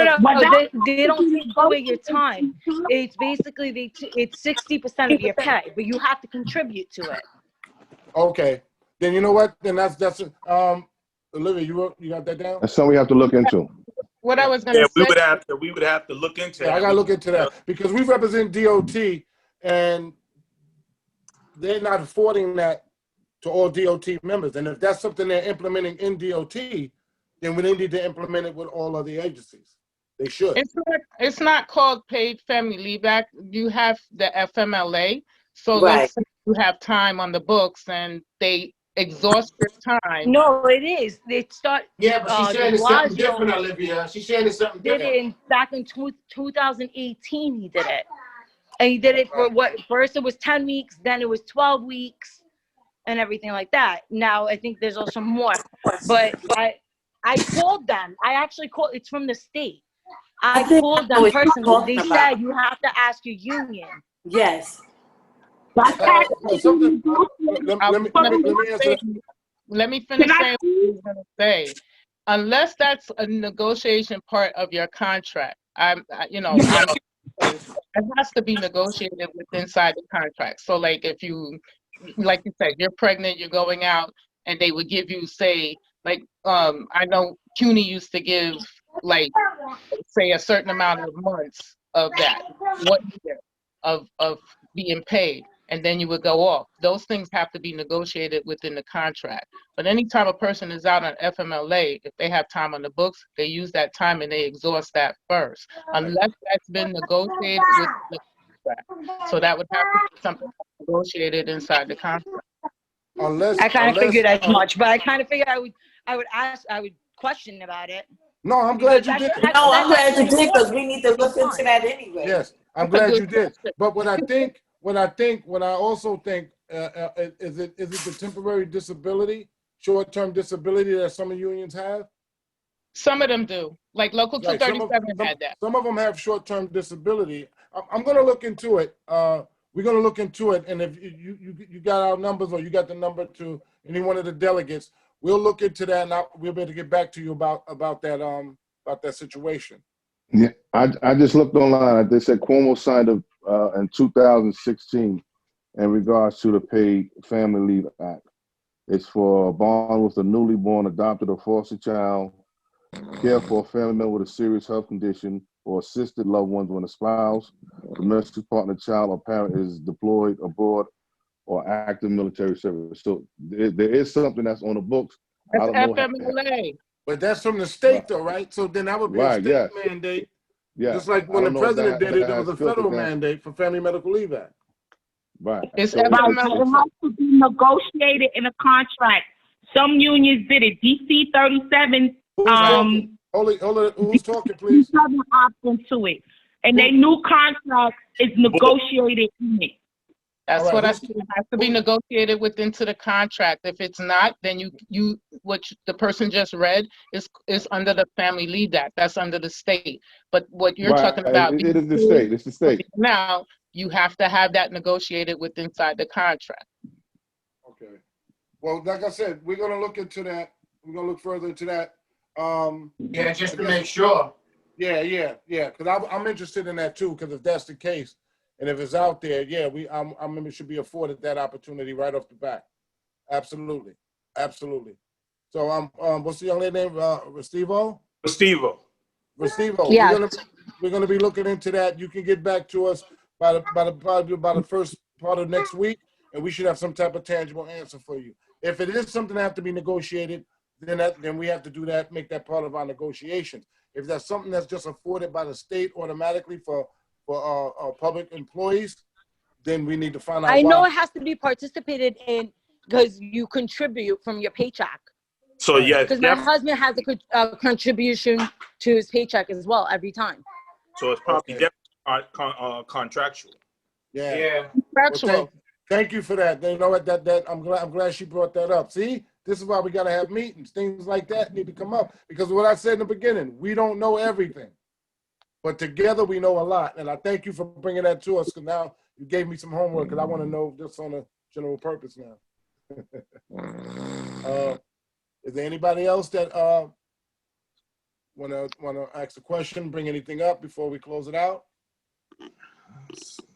They don't take away your time. It's basically, it's 60% of your pay, but you have to contribute to it. Okay. Then you know what? Then that's Olivia, you got that down? That's something we have to look into. What I was going to say. We would have to look into that. I got to look into that because we represent DOT and they're not affording that to all DOT members. And if that's something they're implementing in DOT, then we need to implement it with all other agencies. They should. It's not called Paid Family Leave Act. You have the FMLA. So let's say you have time on the books and they exhaust your time. No, it is. They start. Yeah, but she's saying it's something different, Olivia. She's saying it's something different. Did it back in 2018. He did it, and he did it for what? First it was 10 weeks, then it was 12 weeks, and everything like that. Now I think there's also more. But I called them. I actually called. It's from the state. I called them personally. They said you have to ask your union. Yes. Let me finish saying what I was going to say. Unless that's a negotiation part of your contract, it has to be negotiated with inside the contract. So, like if you, like you said, you're pregnant, you're going out, and they would give you, say, like I know CUNY used to give, like, say a certain amount of months of that, 1 year of being paid. And then you would go off. Those things have to be negotiated within the contract. But anytime a person is out on FMLA, if they have time on the books, they use that time and they exhaust that first, unless that's been negotiated with the contract. So that would have to be something negotiated inside the contract. I kind of figured as much, but I kind of figured I would question about it. No, I'm glad you did. No, I'm glad you did because we need to look into that anyway. Yes, I'm glad you did. But what I also think, is it the temporary disability, short-term disability that some unions have? Some of them do. Like Local 237 had that. Some of them have short-term disability. I'm going to look into it. We're going to look into it, and if you got our numbers or you got the number to any one of the delegates, we'll look into that, and we'll be able to get back to you about that situation. Yeah, I just looked online. They said Cuomo signed up in 2016 in regards to the Paid Family Leave Act. It's for a bond with a newly born, adopted, or foster child, care for a family member with a serious health condition, or assisted loved ones when a spouse, domestic partner, child, or parent is deployed abroad or active military service. So there is something that's on the books. That's I don't know. FMLA. But that's from the state, though, right? So then that would be a state mandate. Yeah. Just like when the president did it, it was a federal mandate for Family Medical Leave Act. Right. It's Right, so it has to be negotiated in a contract. Some unions did it. DC 37. Hold it. Who's talking, please? Opt into it, and their new contract is negotiated in it. That's what I said. It has to be negotiated into the contract. If it's not, then you what the person just read is under the Family Leave Act. That's under the state. But what you're talking about, it is the state. It's the state. Now you have to have that negotiated inside the contract. Okay. Well, like I said, we're gonna look into that. We're gonna look further into that. Yeah, just to make sure. Yeah. Because I'm interested in that too. Because if that's the case, and if it's out there, yeah, I'm should be afforded that opportunity right off the bat. Absolutely. So what's the young lady name? Restivo. Yeah. We're gonna be looking into that. You can get back to us by the first part of next week, and we should have some type of tangible answer for you. If it is something that have to be negotiated, then we have to do that, make that part of our negotiations. If that's something that's just afforded by the state automatically for public employees, then we need to find out I know why. it has to be participated in because you contribute from your paycheck. So yes, because my husband has a contribution to his paycheck as well every time. So it's probably contractual. Yeah. Contractual. Well, thank you for that. You know what? That I'm glad she brought that up. See, this is why we gotta have meetings. Things like that need to come up because what I said in the beginning, we don't know everything, but together we know a lot. And I thank you for bringing that to us because now you gave me some homework because I want to know just on a general purpose now. Is there anybody else that wanna ask a question, bring anything up before we close it out?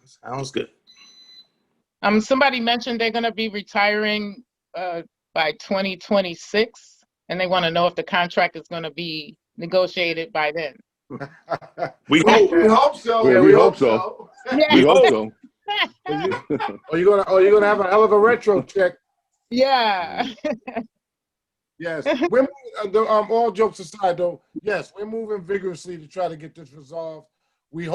Sounds good. Somebody mentioned they're gonna be retiring by 2026, and they want to know if the contract is gonna be negotiated by then. We hope so. Yeah, we hope so. Yeah. We hope so. You're gonna have a hell of a retro check. Yeah. Yes, we're all jokes aside, though. Yes, we're moving vigorously to try to get this resolved. What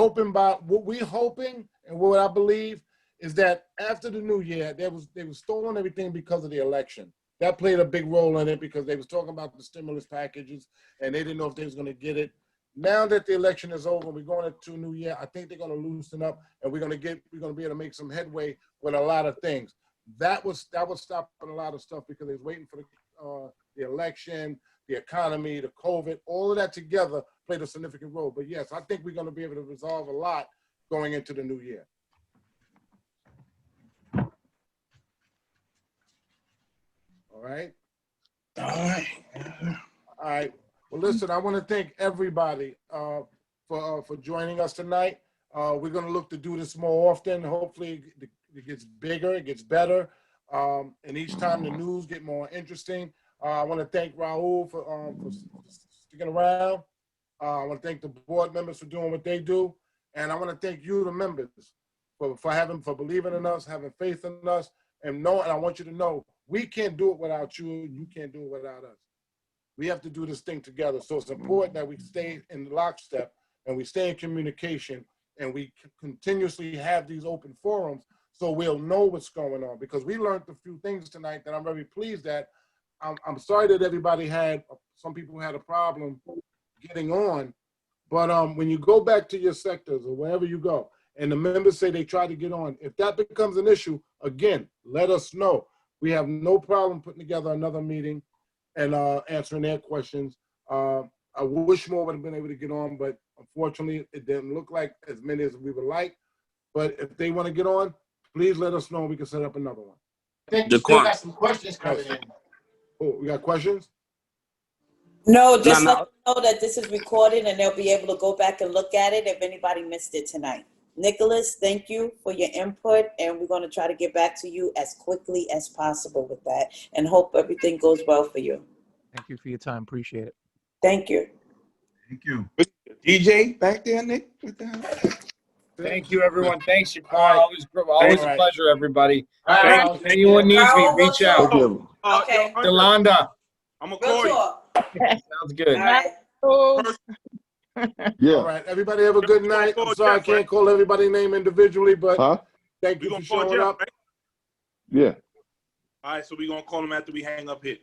I believe is that after the new year, they was stolen everything because of the election. That played a big role in it because they was talking about the stimulus packages and they didn't know if they was going to get it. Now that the election is over, we're going into a new year. I think they're going to loosen up and we're going to be able to make some headway with a lot of things. That was stopping a lot of stuff because they was waiting for the election, the economy, the COVID, all of that together played a significant role. But yes, I think we're going to be able to resolve a lot going into the new year. All right. Well, listen, I want to thank everybody for joining us tonight. We're going to look to do this more often. Hopefully it gets bigger, it gets better. And each time the news get more interesting. I want to thank Raul for sticking around. I want to thank the board members for doing what they do. And I want to thank you, the members, for believing in us, having faith in us, and I want you to know, we can't do it without you. You can't do it without us. We have to do this thing together. So it's important that we stay in lockstep and we stay in communication and we continuously have these open forums so we'll know what's going on, because we learned a few things tonight that I'm very pleased at. I'm sorry that some people had a problem getting on. But when you go back to your sectors or wherever you go, and the members say they try to get on, if that becomes an issue, again, let us know. We have no problem putting together another meeting and answering their questions. I wish more would have been able to get on, but unfortunately, it didn't look like as many as we would like. But if they want to get on, please let us know. We can set up another one. I think we still got some questions coming in. Oh, we got questions? No, just let them know that this is recorded and they'll be able to go back and look at it if anybody missed it tonight. Nicholas, thank you for your input, and we're going to try to get back to you as quickly as possible with that, and hope everything goes well for you. Thank you for your time. Appreciate it. Thank you. Thank you. DJ back there, Nick. What the hell? Thank you, everyone. Thanks, Shaquan. Always a pleasure, everybody. All right. If anyone needs me, reach out. Okay. Yolanda. I'm going to call you. Sounds good. All right. Yeah. All right. Everybody have a good night. I'm sorry I can't call everybody's name individually, but thank you for showing up. Yeah. All right, so we're going to call them after we hang up here.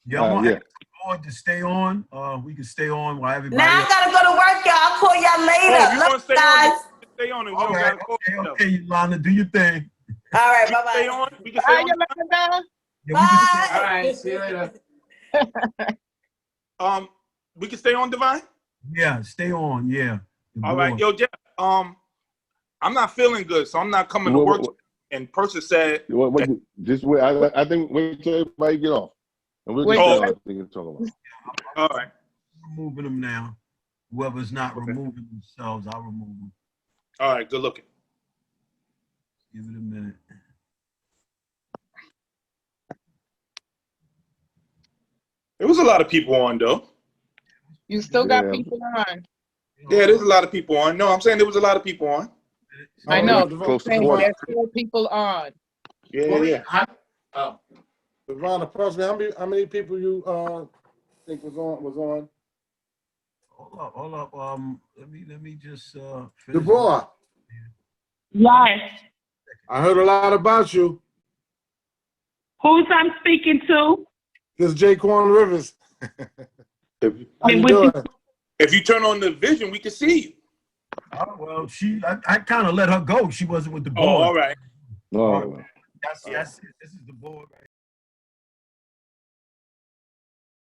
Yeah, I want everyone to stay on. We can stay on while everybody. Now I got to go to work, y'all. I'll call y'all later. Love you guys. Stay on and we All don't right. got to call Okay, Yolanda, do your thing. All right, bye-bye. Stay on. We can stay on. Yeah, we can Bye. All right, see you later. We can stay on, Divine? Yeah, stay on. Yeah. All right. Yo, Jeff, I'm not feeling good, so I'm not coming to work. And person said, just wait. I think wait till everybody get off, and we'll get on thing to talk about. All right. Removing them now. Whoever's not removing themselves, I'll remove them. All right. Good looking. Give it a minute. There was a lot of people on, though. You still got people on. Yeah, there's a lot of people on. No, I'm saying there was a lot of people on. I know. Close to There's 40. still people on. Yeah. Devon, approximately how many people you think was on? Hold up. Let me just finish. Deborah. Yes. I heard a lot about you. Who's I'm speaking to? This is Jaquan Rivers. How you With doing? If you turn on the vision, we can see you. Oh, well, I kind of let her go. She wasn't with the board. Oh, all right. Oh. Yes, this is the board right